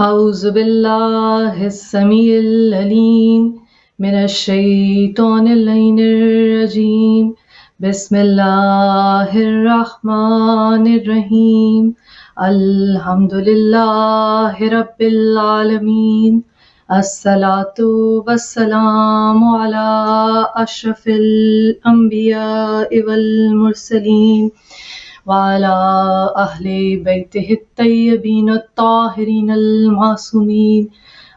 اعوذ باللہ السمیع العلیم من الشیطان اللعین الرجیم بسم اللہ الرحمن الرحیم الحمد للہ رب العالمین الصلاۃ والسلام علی اشرف الانبیاء والمرسلین وعلى أهل بيته الطيبين الطاهرين المعصومين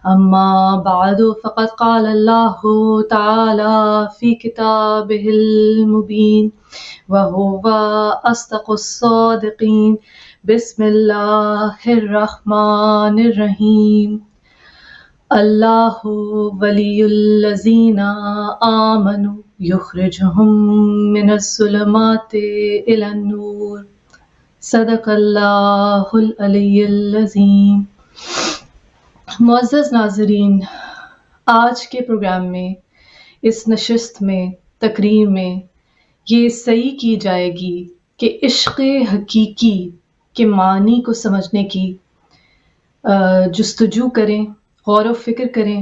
أما بعد فقد قال الله تعالى في كتابه المبين وهو أصدق الصادقين بسم الله الرحمن الرحيم الله ولي الذين آمنوا یخرجہم من الظلمات الی النور صدق اللہ العلی العظیم۔ معزز ناظرین، آج کے پروگرام میں، اس نشست میں، تقریر میں یہ صحیح کی جائے گی کہ عشق حقیقی کے معنی کو سمجھنے کی جستجو کریں، غور و فکر کریں،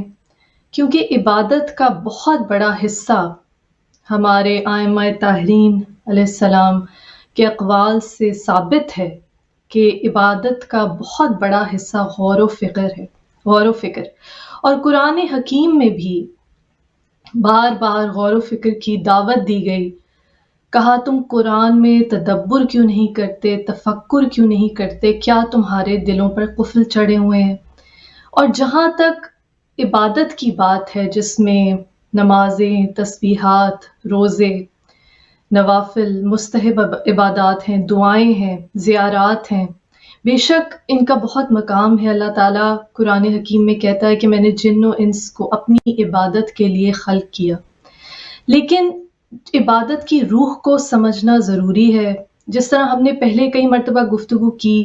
کیونکہ عبادت کا بہت بڑا حصہ ہمارے ائمہ طاہرین علیہ السلام کے اقوال سے ثابت ہے کہ عبادت کا بہت بڑا حصہ غور و فکر اور قرآن حکیم میں بھی بار بار غور و فکر کی دعوت دی گئی۔ کہا تم قرآن میں تدبر کیوں نہیں کرتے، تفکر کیوں نہیں کرتے، کیا تمہارے دلوں پر قفل چڑھے ہوئے ہیں؟ اور جہاں تک عبادت کی بات ہے، جس میں نمازیں، تسبیحات، روزے، نوافل، مستحب عبادات ہیں، دعائیں ہیں، زیارات ہیں، بے شک ان کا بہت مقام ہے۔ اللہ تعالیٰ قرآن حکیم میں کہتا ہے کہ میں نے جن و انس کو اپنی عبادت کے لیے خلق کیا، لیکن عبادت کی روح کو سمجھنا ضروری ہے۔ جس طرح ہم نے پہلے کئی مرتبہ گفتگو کی،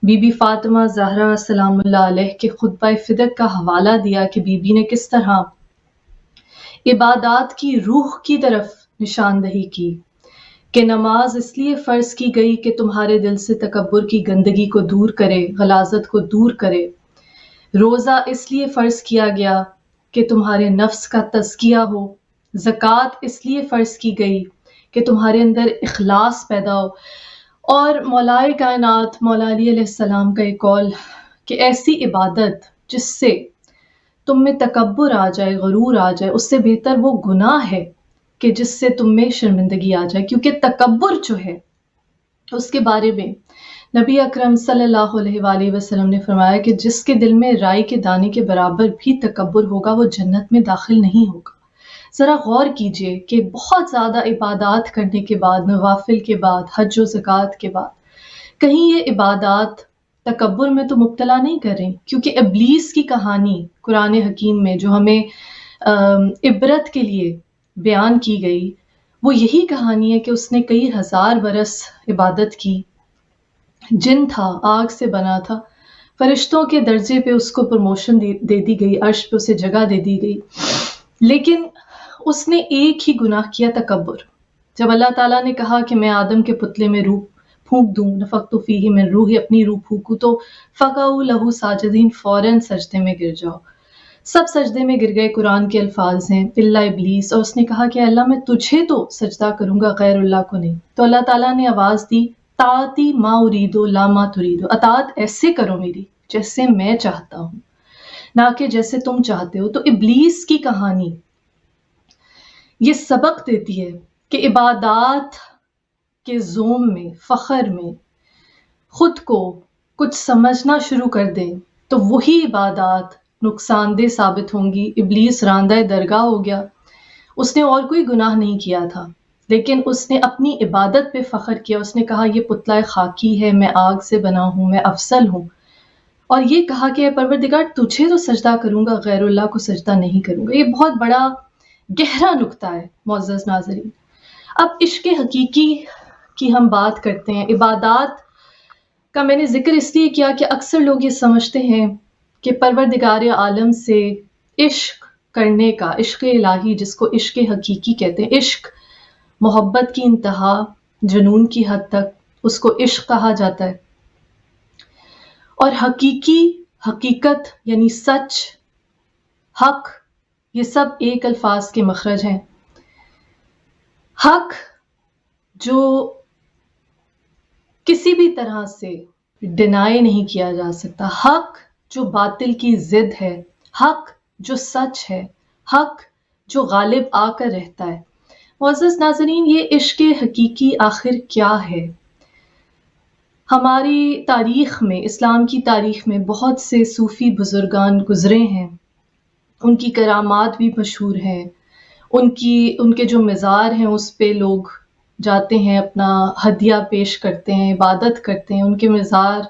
بی بی فاطمہ زہرا سلام اللہ علیہ کے خطبہ فدق کا حوالہ دیا کہ بی بی نے کس طرح عبادات کی روح کی طرف نشاندہی کی کہ نماز اس لیے فرض کی گئی کہ تمہارے دل سے تکبر کی گندگی کو دور کرے، غلاظت کو دور کرے۔ روزہ اس لیے فرض کیا گیا کہ تمہارے نفس کا تزکیہ ہو۔ زکوٰۃ اس لیے فرض کی گئی کہ تمہارے اندر اخلاص پیدا ہو۔ اور مولائے کائنات مولا علی علیہ السلام کا ایک قول کہ ایسی عبادت جس سے تم میں تکبر آ جائے، غرور آ جائے، اس سے بہتر وہ گناہ ہے کہ جس سے تم میں شرمندگی آ جائے، کیونکہ تکبر جو ہے اس کے بارے میں نبی اکرم صلی اللہ علیہ وآلہ وسلم نے فرمایا کہ جس کے دل میں رائی کے دانے کے برابر بھی تکبر ہوگا وہ جنت میں داخل نہیں ہوگا۔ ذرا غور کیجئے کہ بہت زیادہ عبادات کرنے کے بعد، نوافل کے بعد، حج و زکوٰۃ کے بعد، کہیں یہ عبادات تکبر میں تو مبتلا نہیں کر رہی، کیونکہ ابلیس کی کہانی قرآن حکیم میں جو ہمیں عبرت کے لیے بیان کی گئی، وہ یہی کہانی ہے کہ اس نے کئی ہزار برس عبادت کی، جن تھا، آگ سے بنا تھا، فرشتوں کے درجے پہ اس کو پروموشن دے دی گئی، عرش پہ اسے جگہ دے دی گئی، لیکن اس نے ایک ہی گناہ کیا، تکبر۔ جب اللہ تعالیٰ نے کہا کہ میں آدم کے پتلے میں روح پھونک دوں، نفخت فیہ من روحی، اپنی روح پھونکوں، تو فقعوا لہ ساجدین، فوراً سجدے میں گر جاؤ۔ سب سجدے میں گر گئے، قرآن کے الفاظ ہیں، الا ابلیس، اور اس نے کہا کہ اللہ میں تجھے تو سجدہ کروں گا، غیر اللہ کو نہیں۔ تو اللہ تعالیٰ نے آواز دی، طاعتی ما اریدو لا ما تریدو، اطاعت ایسے کرو میری جیسے میں چاہتا ہوں، نہ کہ جیسے تم چاہتے ہو۔ تو ابلیس کی کہانی یہ سبق دیتی ہے کہ عبادات کے زوم میں، فخر میں خود کو کچھ سمجھنا شروع کر دیں تو وہی عبادات نقصان دہ ثابت ہوں گی۔ ابلیس راندہ درگاہ ہو گیا، اس نے اور کوئی گناہ نہیں کیا تھا، لیکن اس نے اپنی عبادت پہ فخر کیا۔ اس نے کہا یہ پتلا خاکی ہے، میں آگ سے بنا ہوں، میں افضل ہوں، اور یہ کہا کہ اے پروردگار تجھے تو سجدہ کروں گا، غیر اللہ کو سجدہ نہیں کروں گا۔ یہ بہت بڑا گہرا نکتہ ہے معزز ناظرین۔ اب عشق حقیقی کی ہم بات کرتے ہیں۔ عبادات کا میں نے ذکر اس لیے کیا کہ اکثر لوگ یہ سمجھتے ہیں کہ پروردگار عالم سے عشق کرنے کا، عشق الہی جس کو عشق حقیقی کہتے ہیں، عشق محبت کی انتہا، جنون کی حد تک اس کو عشق کہا جاتا ہے، اور حقیقی حقیقت یعنی سچ، حق، یہ سب ایک الفاظ کے مخرج ہیں۔ حق جو کسی بھی طرح سے ڈینائی نہیں کیا جا سکتا، حق جو باطل کی ضد ہے، حق جو سچ ہے، حق جو غالب آ کر رہتا ہے۔ معزز ناظرین، یہ عشق حقیقی آخر کیا ہے؟ ہماری تاریخ میں، اسلام کی تاریخ میں بہت سے صوفی بزرگان گزرے ہیں، ان کی کرامات بھی مشہور ہیں، ان کے جو مزار ہیں اس پہ لوگ جاتے ہیں، اپنا ہدیہ پیش کرتے ہیں، عبادت کرتے ہیں۔ ان کے مزار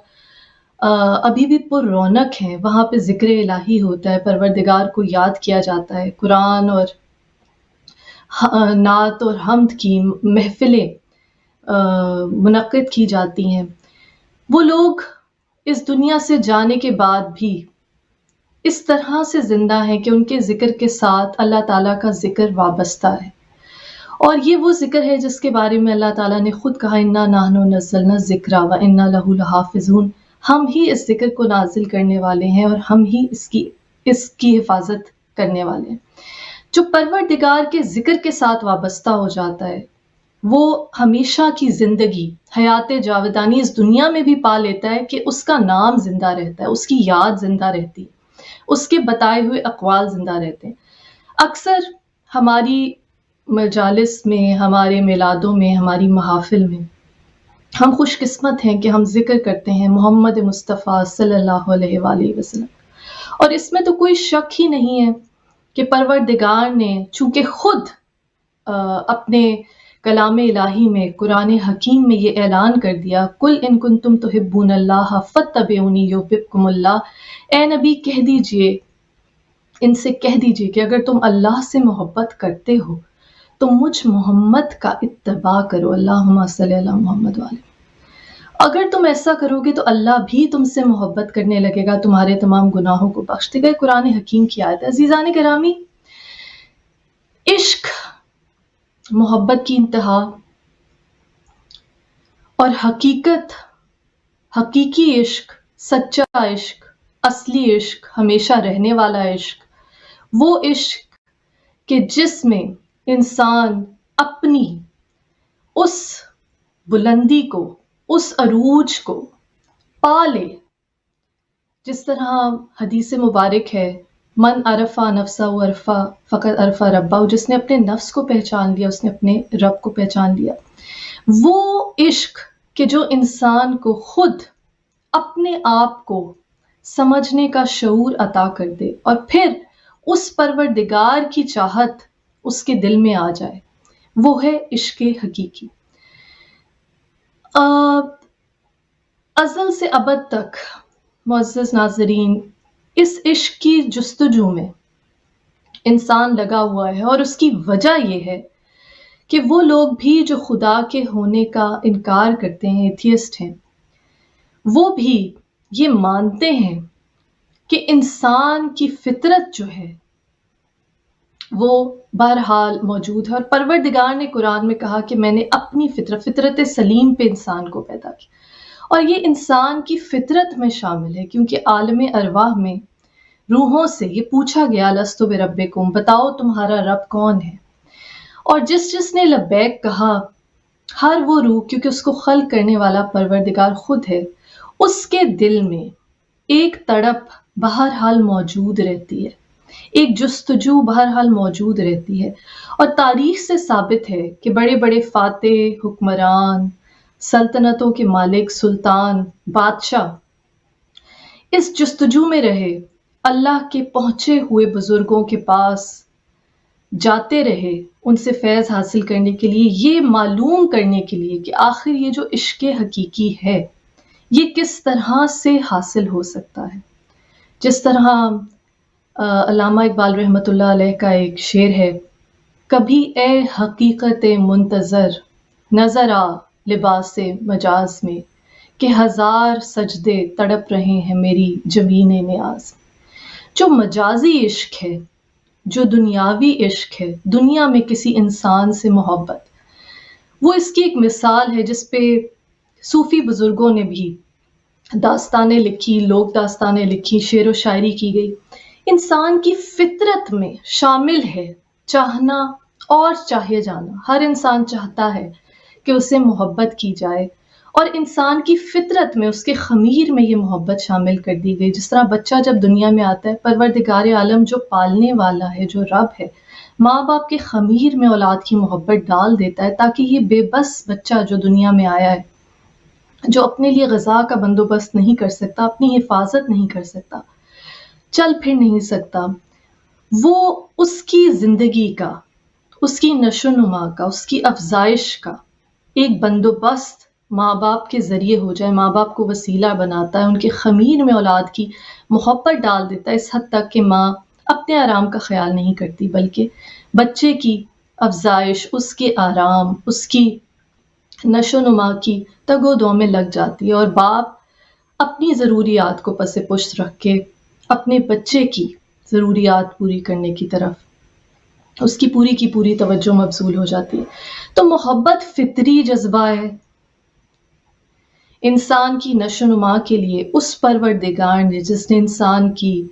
ابھی بھی پر رونق ہیں، وہاں پہ ذکر الہی ہوتا ہے، پروردگار کو یاد کیا جاتا ہے، قرآن اور نعت اور حمد کی محفلیں منعقد کی جاتی ہیں۔ وہ لوگ اس دنیا سے جانے کے بعد بھی اس طرح سے زندہ ہیں کہ ان کے ذکر کے ساتھ اللہ تعالیٰ کا ذکر وابستہ ہے، اور یہ وہ ذکر ہے جس کے بارے میں اللہ تعالیٰ نے خود کہا اِنَّا نَحْنُ نَزَّلْنَا الذِّکْرَ وَإِنَّا لَهُ لَحَافِظُونَ، ہم ہی اس ذکر کو نازل کرنے والے ہیں اور ہم ہی اس کی حفاظت کرنے والے ہیں۔ جو پروردگار کے ذکر کے ساتھ وابستہ ہو جاتا ہے وہ ہمیشہ کی زندگی، حیات جاودانی اس دنیا میں بھی پا لیتا ہے کہ اس کا نام زندہ رہتا ہے، اس کی یاد زندہ رہتی ہے، اس کے بتائے ہوئے اقوال زندہ رہتے ہیں۔ اکثر ہماری مجالس میں، ہمارے میلادوں میں، ہماری محافل میں ہم خوش قسمت ہیں کہ ہم ذکر کرتے ہیں محمد مصطفیٰ صلی اللہ علیہ وآلہ وسلم، اور اس میں تو کوئی شک ہی نہیں ہے کہ پروردگار نے چونکہ خود اپنے کلام الہی میں، قرآن حکیم میں یہ اعلان کر دیا، قُلْ إِن كُنتُمْ تُحِبُّونَ اللَّهَ فَاتَّبِعُونِي يُحْبِبْكُمُ اللَّهُ، اے نبی کہہ دیجئے، ان سے کہہ دیجئے کہ اگر تم اللہ سے محبت کرتے ہو تو مجھ محمد کا اتباع کرو، اللہم صلی علی محمد وآلہ۔ اگر تم ایسا کرو گے تو اللہ بھی تم سے محبت کرنے لگے گا، تمہارے تمام گناہوں کو بخش دے گا۔ قرآن حکیم کی آیت ہے۔ عزیزان گرامی، عشق محبت کی انتہا اور حقیقت، حقیقی عشق، سچا عشق، اصلی عشق، ہمیشہ رہنے والا عشق، وہ عشق کہ جس میں انسان اپنی اس بلندی کو، اس عروج کو پا لے، جس طرح حدیث مبارک ہے، من عرفہ نفسہ عرفہ فقط عرفہ ربہ، جس نے اپنے نفس کو پہچان لیا اس نے اپنے رب کو پہچان لیا۔ وہ عشق کہ جو انسان کو خود اپنے آپ کو سمجھنے کا شعور عطا کر دے اور پھر اس پروردگار کی چاہت اس کے دل میں آ جائے، وہ ہے عشق حقیقی۔ ازل سے ابد تک معزز ناظرین اس عشق کی جستجو میں انسان لگا ہوا ہے، اور اس کی وجہ یہ ہے کہ وہ لوگ بھی جو خدا کے ہونے کا انکار کرتے ہیں، ایتھیسٹ ہیں، وہ بھی یہ مانتے ہیں کہ انسان کی فطرت جو ہے وہ بہرحال موجود ہے، اور پروردگار نے قرآن میں کہا کہ میں نے اپنی فطرت سلیم پہ انسان کو پیدا کیا، اور یہ انسان کی فطرت میں شامل ہے، کیونکہ عالم ارواح میں روحوں سے یہ پوچھا گیا الستو بربکم، بتاؤ تمہارا رب کون ہے، اور جس نے لبیک کہا، ہر وہ روح، کیونکہ اس کو خلق کرنے والا پروردگار خود ہے، اس کے دل میں ایک تڑپ بہرحال موجود رہتی ہے، ایک جستجو بہرحال موجود رہتی ہے، اور تاریخ سے ثابت ہے کہ بڑے بڑے فاتح، حکمران، سلطنتوں کے مالک، سلطان، بادشاہ اس جستجو میں رہے، اللہ کے پہنچے ہوئے بزرگوں کے پاس جاتے رہے ان سے فیض حاصل کرنے کے لیے، یہ معلوم کرنے کے لیے کہ آخر یہ جو عشق حقیقی ہے یہ کس طرح سے حاصل ہو سکتا ہے۔ جس طرح علامہ اقبال رحمۃ اللہ علیہ کا ایک شعر ہے، کبھی اے حقیقت منتظر نظر آ لباس مجاز میں، کہ ہزار سجدے تڑپ رہے ہیں میری جبین نیاز۔ جو مجازی عشق ہے، جو دنیاوی عشق ہے، دنیا میں کسی انسان سے محبت، وہ اس کی ایک مثال ہے جس پہ صوفی بزرگوں نے بھی داستانیں لکھی، لوک داستانیں لکھی، شعر و شاعری کی گئی، انسان کی فطرت میں شامل ہے چاہنا اور چاہے جانا۔ ہر انسان چاہتا ہے کہ اسے محبت کی جائے، اور انسان کی فطرت میں، اس کے خمیر میں یہ محبت شامل کر دی گئی۔ جس طرح بچہ جب دنیا میں آتا ہے، پروردگار عالم جو پالنے والا ہے، جو رب ہے، ماں باپ کے خمیر میں اولاد کی محبت ڈال دیتا ہے، تاکہ یہ بے بس بچہ جو دنیا میں آیا ہے، جو اپنے لیے غذا کا بندوبست نہیں کر سکتا، اپنی حفاظت نہیں کر سکتا، چل پھر نہیں سکتا، وہ اس کی زندگی کا، اس کی نشو نما کا، اس کی افزائش کا ایک بندوبست ماں باپ کے ذریعے ہو جائے، ماں باپ کو وسیلہ بناتا ہے، ان کے خمیر میں اولاد کی محبت ڈال دیتا ہے، اس حد تک کہ ماں اپنے آرام کا خیال نہیں کرتی، بلکہ بچے کی افزائش، اس کے آرام، اس کی نشو نما کی تگ و دو میں لگ جاتی ہے، اور باپ اپنی ضروریات کو پس پشت رکھ کے اپنے بچے کی ضروریات پوری کرنے کی طرف اس کی پوری توجہ مبذول ہو جاتی ہے۔ تو محبت فطری جذبہ ہے انسان کی نشو نما کے لیے۔ اس پروردگار نے، جس نے انسان کی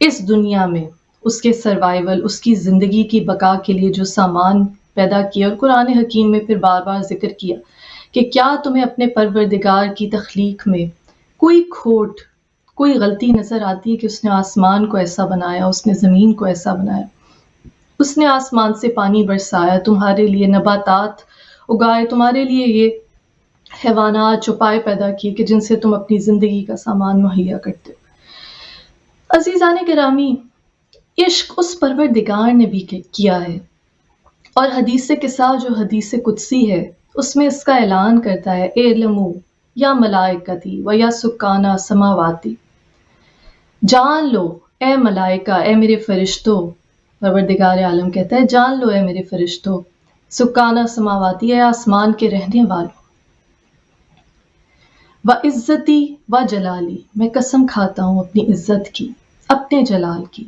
اس دنیا میں اس کے سروائیول، اس کی زندگی کی بقا کے لیے جو سامان پیدا کیا، اور قرآن حکیم میں پھر بار بار ذکر کیا کہ کیا تمہیں اپنے پروردگار کی تخلیق میں کوئی کھوٹ، کوئی غلطی نظر آتی ہے کہ اس نے آسمان کو ایسا بنایا، اس نے زمین کو ایسا بنایا، اس نے آسمان سے پانی برسایا، تمہارے لیے نباتات اگائے، تمہارے لیے یہ حیوانات چوپائے پیدا کیے کہ جن سے تم اپنی زندگی کا سامان مہیا کرتے ہو۔ عزیزان گرامی، عشق اس پروردگار نے بھی کیا ہے، اور حدیث قصہ جو حدیث قدسی ہے، اس میں اس کا اعلان کرتا ہے، اعلموا یا ملائکتی و یا سکانہ سماواتی، جان لو اے ملائکہ، اے میرے فرشتوں، پروردگار عالم کہتا ہے جان لو اے میرے فرشتوں، سکانہ سماواتی، اے آسمان کے رہنے والوں، و عزتی و جلالی، میں قسم کھاتا ہوں اپنی عزت کی، اپنے جلال کی،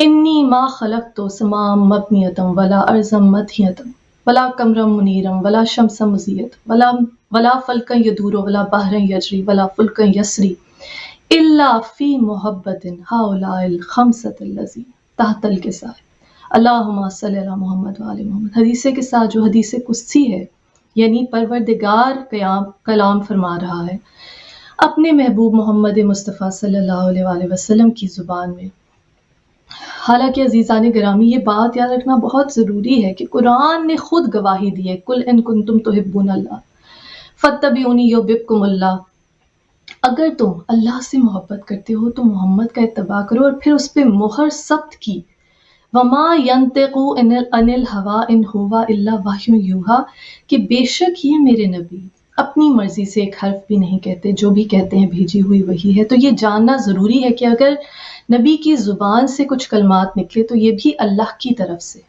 انی ما خلقت سماء مبنیتم ولا ارضا مدحیتم ولا قمرا منیرا ولا شمس مضیت ولا فلکا یدور ولا بحرا یجری ولا فلکا یسری الا فی محبت ہؤلاء الخمسۃ الذین تحت الکساء اللہم صلی علی محمد وآل محمد۔ حدیث کے ساتھ جو حدیث قدسی ہے، یعنی پروردگار کلام فرما رہا ہے اپنے محبوب محمد مصطفیٰ صلی اللہ علیہ وآلہ وسلم کی زبان میں۔ حالانکہ عزیزان گرامی، یہ بات یاد رکھنا بہت ضروری ہے کہ قرآن نے خود گواہی دی ہے، قل ان کنتم تحبون اللہ فاتبعونی یحببکم اللہ، اگر تم اللہ سے محبت کرتے ہو تو محمد کا اتباع کرو، اور پھر اس پہ مہر ثبت کی، وما ینطق عن الہویٰ ان ہوا الا وحی یوحیٰ، کہ بے شک یہ میرے نبی اپنی مرضی سے ایک حرف بھی نہیں کہتے، جو بھی کہتے ہیں بھیجی ہوئی وحی ہے۔ تو یہ جاننا ضروری ہے کہ اگر نبی کی زبان سے کچھ کلمات نکلے تو یہ بھی اللہ کی طرف سے۔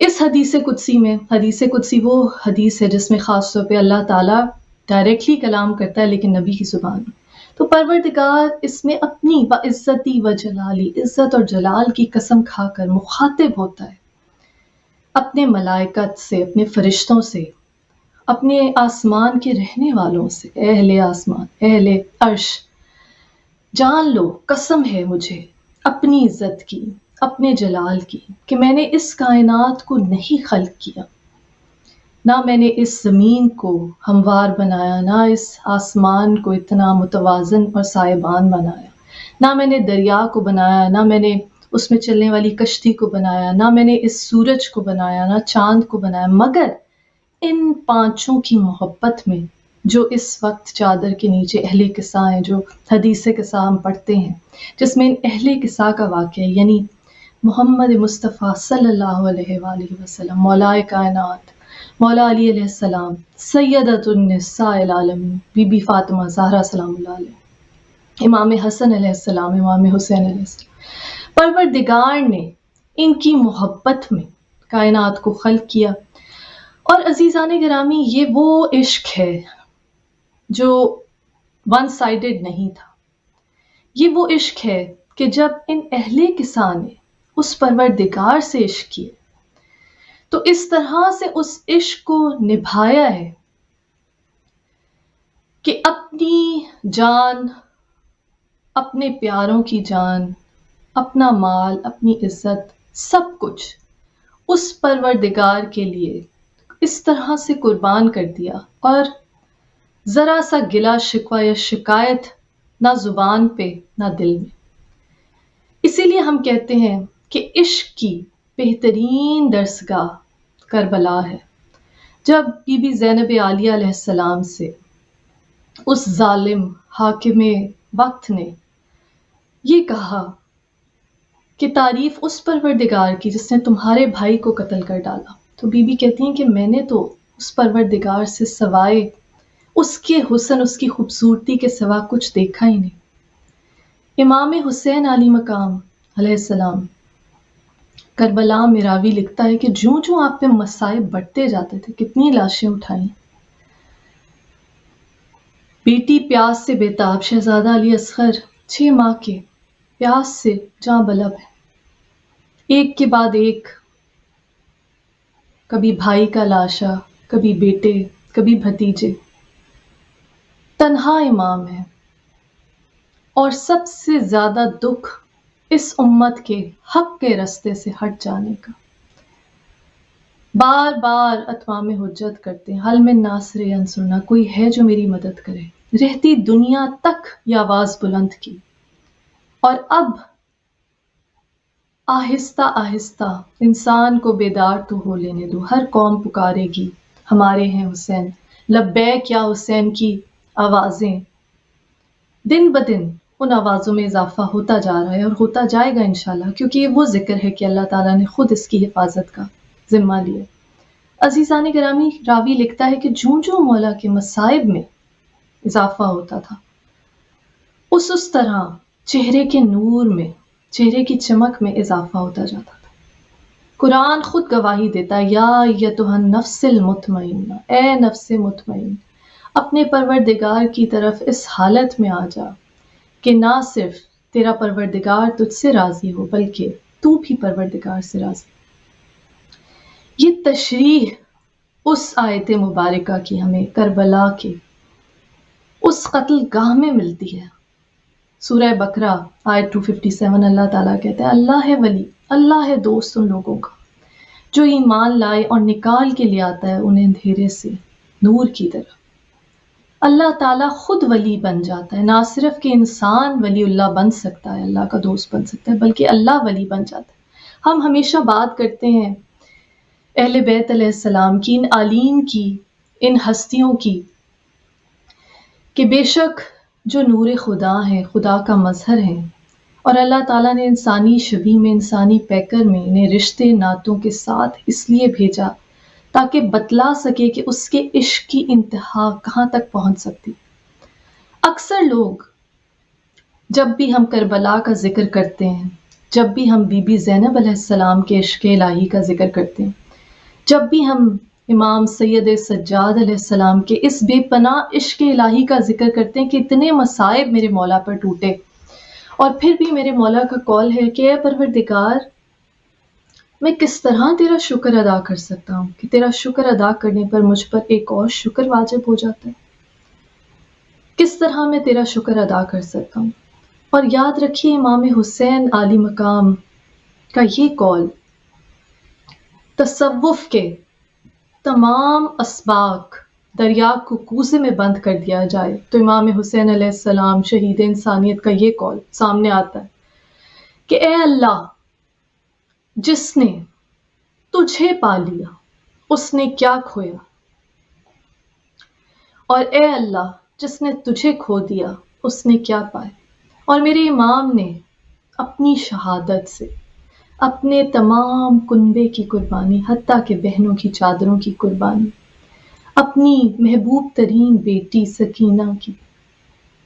اس حدیث قدسی میں، حدیث قدسی وہ حدیث ہے جس میں خاص طور پہ اللہ تعالیٰ ڈائریکٹلی کلام کرتا ہے لیکن نبی کی زبان میں، تو پروردگار اس میں اپنی و عزتی و جلالی، عزت اور جلال کی قسم کھا کر مخاطب ہوتا ہے اپنے ملائکت سے، اپنے فرشتوں سے، اپنے آسمان کے رہنے والوں سے، اہل آسمان، اہل عرش، جان لو، قسم ہے مجھے اپنی عزت کی، اپنے جلال کی، کہ میں نے اس کائنات کو نہیں خلق کیا، نہ میں نے اس زمین کو ہموار بنایا، نہ اس آسمان کو اتنا متوازن اور سائبان بنایا، نہ میں نے دریا کو بنایا، نہ میں نے اس میں چلنے والی کشتی کو بنایا، نہ میں نے اس سورج کو بنایا، نہ چاند کو بنایا، مگر ان پانچوں کی محبت میں جو اس وقت چادر کے نیچے اہل قصہ ہیں، جو حدیث قصہ ہم پڑھتے ہیں، جس میں ان اہل قصہ کا واقعہ یعنی محمد مصطفیٰ صلی اللہ علیہ وآلہ وسلم، مولائے کائنات، مولا علی علیہ السلام، سیدۃ النساء العالمین، بی بی فاطمہ زہرا سلام اللہ علیہ، امام حسن علیہ السلام، امام حسین علیہ السلام، پروردگار نے ان کی محبت میں کائنات کو خلق کیا۔ اور عزیزان گرامی، یہ وہ عشق ہے جو ون سائیڈڈ نہیں تھا، یہ وہ عشق ہے کہ جب ان اہل قصہ نے اس پروردگار سے عشق کیا تو اس طرح سے اس عشق کو نبھایا ہے کہ اپنی جان، اپنے پیاروں کی جان، اپنا مال، اپنی عزت، سب کچھ اس پروردگار کے لیے اس طرح سے قربان کر دیا، اور ذرا سا گلا شکوہ یا شکایت نہ زبان پہ نہ دل میں۔ اسی لیے ہم کہتے ہیں کہ عشق کی بہترین درسگاہ کربلا ہے، جب بی بی زینب عالیہ علیہ السلام سے اس ظالم حاکم وقت نے یہ کہا کہ تعریف اس پروردگار کی جس نے تمہارے بھائی کو قتل کر ڈالا، تو بی بی کہتی ہیں کہ میں نے تو اس پروردگار سے سوائے اس کے حسن، اس کی خوبصورتی کے سوا کچھ دیکھا ہی نہیں۔ امام حسین علی مقام علیہ السلام کربلا میں راوی لکھتا ہے کہ جوں جوں آپ پہ مصائب بڑھتے جاتے تھے، کتنی لاشیں اٹھائیں، بیٹی پیاس سے بےتاب، شہزادہ علی اصغر 6 ماہ کے پیاس سے جاں بلب ہے، ایک کے بعد ایک، کبھی بھائی کا لاشا، کبھی بیٹے، کبھی بھتیجے، تنہا امام ہے۔ اور سب سے زیادہ دکھ اس امت کے حق کے رستے سے ہٹ جانے کا۔ بار بار اتمام حجت کرتے ہیں، حل من ناصر ینصرنا، کوئی ہے جو میری مدد کرے، رہتی دنیا تک یہ آواز بلند کی، اور اب آہستہ آہستہ انسان کو بیدار تو ہو لینے دو، ہر قوم پکارے گی ہمارے ہیں حسین، لبیک یا حسین کی آوازیں دن بدن ان آوازوں میں اضافہ ہوتا جا رہا ہے اور ہوتا جائے گا انشاءاللہ، کیونکہ یہ وہ ذکر ہے کہ اللہ تعالیٰ نے خود اس کی حفاظت کا ذمہ لیا۔ عزیزان گرامی، راوی لکھتا ہے کہ جوں جوں مولا کے مصائب میں اضافہ ہوتا تھا، اس طرح چہرے کے نور میں، چہرے کی چمک میں اضافہ ہوتا جاتا تھا۔ قرآن خود گواہی دیتا ہے، یا ایتھا النفس المطمئنہ، اے نفس مطمئن، اپنے پروردگار کی طرف اس حالت میں آ جا کہ نہ صرف تیرا پروردگار تجھ سے راضی ہو بلکہ تو بھی پروردگار سے راضی۔ یہ تشریح اس آیت مبارکہ کی ہمیں کربلا کے اس قتل گاہ میں ملتی ہے۔ سورہ بقرہ آیت 257 اللہ تعالیٰ کہتا ہے، اللہ ہے ولی، اللہ ہے دوست ان لوگوں کا جو ایمان لائے اور نکال کے لے آتا ہے انہیں اندھیرے سے نور کی طرف۔ اللہ تعالیٰ خود ولی بن جاتا ہے، نہ صرف کہ انسان ولی اللہ بن سکتا ہے، اللہ کا دوست بن سکتا ہے، بلکہ اللہ ولی بن جاتا ہے۔ ہم ہمیشہ بات کرتے ہیں اہل بیت علیہ السلام کی، ان عالین کی، ان ہستیوں کی، کہ بے شک جو نور خدا ہیں، خدا کا مظہر ہیں، اور اللہ تعالیٰ نے انسانی شبیہ میں، انسانی پیکر میں انہیں رشتے ناتوں کے ساتھ اس لیے بھیجا تاکہ بتلا سکے کہ اس کے عشق کی انتہا کہاں تک پہنچ سکتی۔ اکثر لوگ جب بھی ہم کربلا کا ذکر کرتے ہیں، جب بھی ہم بی بی زینب علیہ السلام کے عشق الہی کا ذکر کرتے ہیں، جب بھی ہم امام سید سجاد علیہ السلام کے اس بے پناہ عشق الہی کا ذکر کرتے ہیں کہ اتنے مصائب میرے مولا پر ٹوٹے، اور پھر بھی میرے مولا کا قول ہے کہ اے پروردگار، میں کس طرح تیرا شکر ادا کر سکتا ہوں کہ تیرا شکر ادا کرنے پر مجھ پر ایک اور شکر واجب ہو جاتا ہے، کس طرح میں تیرا شکر ادا کر سکتا ہوں۔ اور یاد رکھیے امام حسین علی مقام کا یہ قول، تصوف کے تمام اسباق دریا کو کوزے میں بند کر دیا جائے تو امام حسین علیہ السلام شہید انسانیت کا یہ قول سامنے آتا ہے کہ اے اللہ، جس نے تجھے پا لیا اس نے کیا کھویا، اور اے اللہ جس نے تجھے کھو دیا اس نے کیا پایا۔ اور میرے امام نے اپنی شہادت سے اپنے تمام کنبے کی قربانی، حتیٰ کہ بہنوں کی چادروں کی قربانی، اپنی محبوب ترین بیٹی سکینہ کی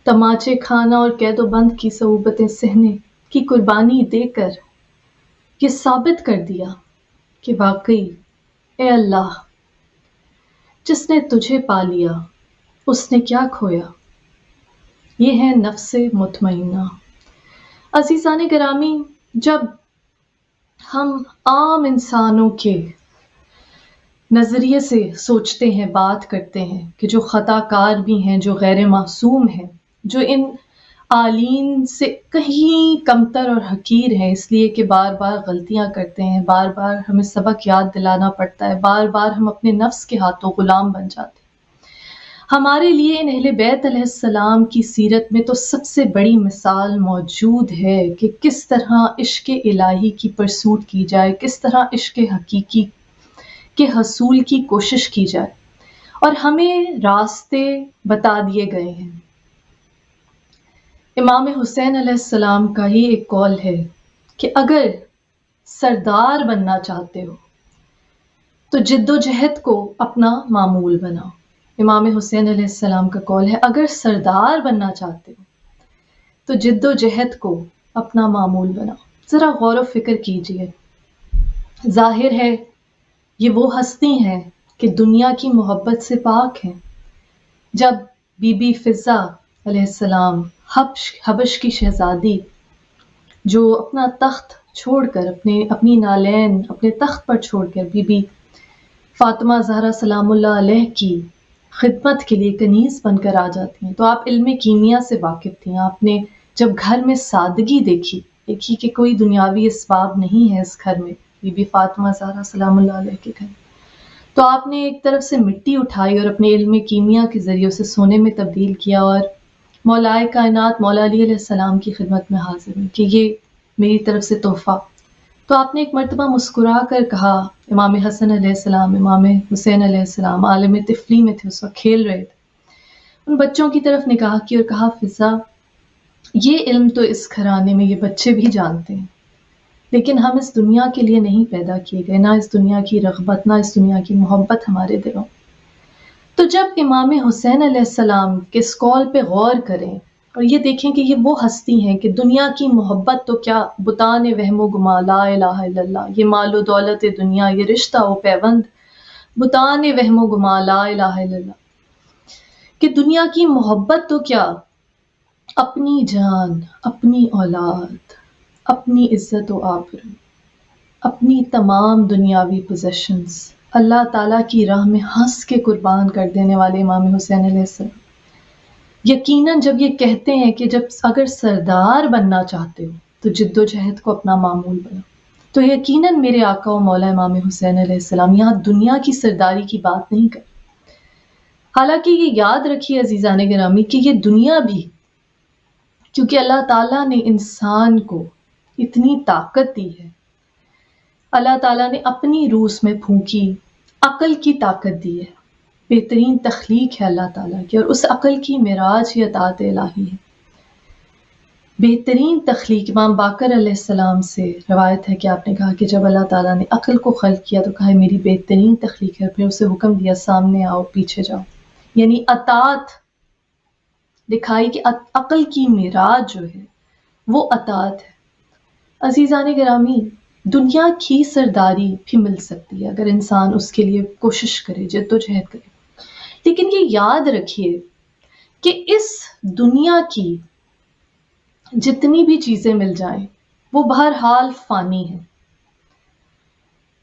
تماچے کھانا اور قید و بند کی صعوبتیں سہنے کی قربانی دے کر یہ ثابت کر دیا کہ واقعی اے اللہ، جس نے تجھے پا لیا اس نے کیا کھویا۔ یہ ہے نفس مطمئنہ۔ عزیزان گرامی، جب ہم عام انسانوں کے نظریے سے سوچتے ہیں، بات کرتے ہیں کہ جو خطا کار بھی ہیں، جو غیر معصوم ہیں، جو ان عالین سے کہیں کمتر اور حقیر ہیں، اس لیے کہ بار بار غلطیاں کرتے ہیں، بار بار ہمیں سبق یاد دلانا پڑتا ہے، بار بار ہم اپنے نفس کے ہاتھوں غلام بن جاتے ہیں۔ ہمارے لیے ان اہل بیت علیہ السلام کی سیرت میں تو سب سے بڑی مثال موجود ہے کہ کس طرح عشق الہی کی پرسوٹ کی جائے، کس طرح عشق حقیقی کے حصول کی کوشش کی جائے، اور ہمیں راستے بتا دیے گئے ہیں۔ امام حسین علیہ السلام کا ہی ایک قول ہے کہ اگر سردار بننا چاہتے ہو تو جد و جہد کو اپنا معمول بناؤ۔ امام حسین علیہ السلام کا قول ہے اگر سردار بننا چاہتے ہو تو جد و جہد کو اپنا معمول بناؤ۔ ذرا غور و فکر کیجئے، ظاہر ہے یہ وہ ہستی ہیں کہ دنیا کی محبت سے پاک ہیں۔ جب بی بی فضہ علیہ السلام حبش کی شہزادی جو اپنا تخت چھوڑ کر اپنی نالین اپنے تخت پر چھوڑ کر بی بی فاطمہ زہرا سلام اللہ علیہ کی خدمت کے لیے کنیز بن کر آ جاتی ہیں، تو آپ علم کیمیا سے واقف تھیں۔ آپ نے جب گھر میں سادگی دیکھی کہ کوئی دنیاوی اسباب نہیں ہے اس گھر میں، بی بی فاطمہ زہرا سلام اللہ علیہ کے گھر، تو آپ نے ایک طرف سے مٹی اٹھائی اور اپنے علم کیمیا کے ذریعے اسے سونے میں تبدیل کیا اور مولائے کائنات مولا علی علیہ السلام کی خدمت میں حاضر ہوئی کہ یہ میری طرف سے تحفہ۔ تو آپ نے ایک مرتبہ مسکرا کر کہا، امام حسن علیہ السلام، امام حسین علیہ السلام عالم طفلی میں تھے، اس وقت کھیل رہے تھے، ان بچوں کی طرف نگاہ کی اور کہا فضہ یہ علم تو اس گھرانے میں یہ بچے بھی جانتے ہیں، لیکن ہم اس دنیا کے لیے نہیں پیدا کیے گئے، نہ اس دنیا کی رغبت، نہ اس دنیا کی محبت ہمارے دلوں۔ تو جب امام حسین علیہ السلام کے اس قول پہ غور کریں اور یہ دیکھیں کہ یہ وہ ہستی ہیں کہ دنیا کی محبت تو کیا، بتان وہم و گما لا الہ الا اللہ، یہ مال و دولت دنیا، یہ رشتہ و پیوند، بتان وہم و گما لا الہ الا اللہ، کہ دنیا کی محبت تو کیا، اپنی جان، اپنی اولاد، اپنی عزت و آبرو، اپنی تمام دنیاوی پوزیشنز اللہ تعالیٰ کی راہ میں ہنس کے قربان کر دینے والے امام حسین علیہ السلام یقیناً جب یہ کہتے ہیں کہ جب اگر سردار بننا چاہتے ہو تو جد و جہد کو اپنا معمول بناؤ، تو یقیناً میرے آقا و مولا امام حسین علیہ السلام یہاں دنیا کی سرداری کی بات نہیں کر۔ حالانکہ یہ یاد رکھیے عزیزان گرامی کہ یہ دنیا بھی، کیونکہ اللہ تعالیٰ نے انسان کو اتنی طاقت دی ہے، اللہ تعالیٰ نے اپنی روح میں پھونکی، عقل کی طاقت دی ہے، بہترین تخلیق ہے اللہ تعالیٰ کی، اور اس عقل کی معراج ہی اطاعت الہی ہے۔ بہترین تخلیق، امام باقر علیہ السلام سے روایت ہے کہ آپ نے کہا کہ جب اللہ تعالیٰ نے عقل کو خلق کیا تو کہا میری بہترین تخلیق ہے، پھر اسے حکم دیا سامنے آؤ، پیچھے جاؤ، یعنی اطاعت دکھائی کہ عقل کی معراج جو ہے وہ اطاعت ہے۔ عزیزان گرامی، دنیا کی سرداری بھی مل سکتی ہے اگر انسان اس کے لیے کوشش کرے، جد و جہد کرے، لیکن یہ یاد رکھیے کہ اس دنیا کی جتنی بھی چیزیں مل جائیں وہ بہرحال فانی ہیں۔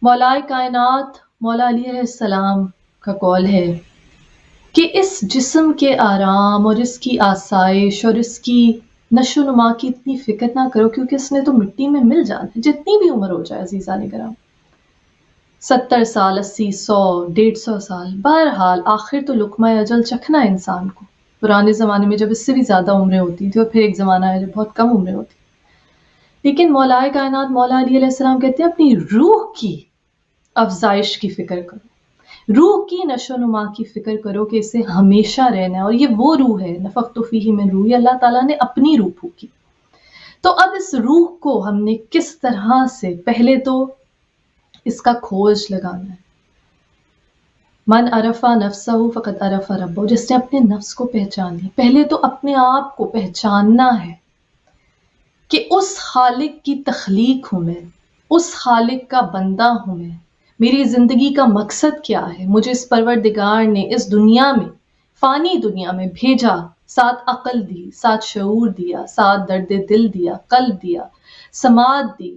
مولائے کائنات مولا علی علیہ السلام کا قول ہے کہ اس جسم کے آرام اور اس کی آسائش اور اس کی نشو و نما کی اتنی فکر نہ کرو، کیونکہ اس نے تو مٹی میں مل جانا ہے، جتنی بھی عمر ہو جائے عزیزان کرام، 70 سال، 80، 100، 150 سال، بہرحال آخر تو لقمہ اجل چکھنا ہے انسان کو۔ پرانے زمانے میں جب اس سے بھی زیادہ عمریں ہوتی تھی، اور پھر ایک زمانہ ہے جب بہت کم عمریں ہوتی، لیکن مولائے کائنات مولا علی علیہ السلام کہتے ہیں اپنی روح کی افزائش کی فکر کرو، روح کی نشو و نما کی فکر کرو کہ اسے ہمیشہ رہنا ہے، اور یہ وہ روح ہے نفخت فیہ من روحی، اللہ تعالیٰ نے اپنی روح پھونکی۔ تو اب اس روح کو ہم نے کس طرح سے، پہلے تو اس کا کھوج لگانا ہے۔ من عرف نفسہ فقد عرف ربہ، جس نے اپنے نفس کو پہچان لیا، پہلے تو اپنے آپ کو پہچاننا ہے کہ اس خالق کی تخلیق ہوں میں، اس خالق کا بندہ ہوں میں، میری زندگی کا مقصد کیا ہے، مجھے اس پروردگار نے اس دنیا میں، فانی دنیا میں بھیجا، ساتھ عقل دی، ساتھ شعور دیا، ساتھ درد دل دیا، قلب دیا، سماعت دی،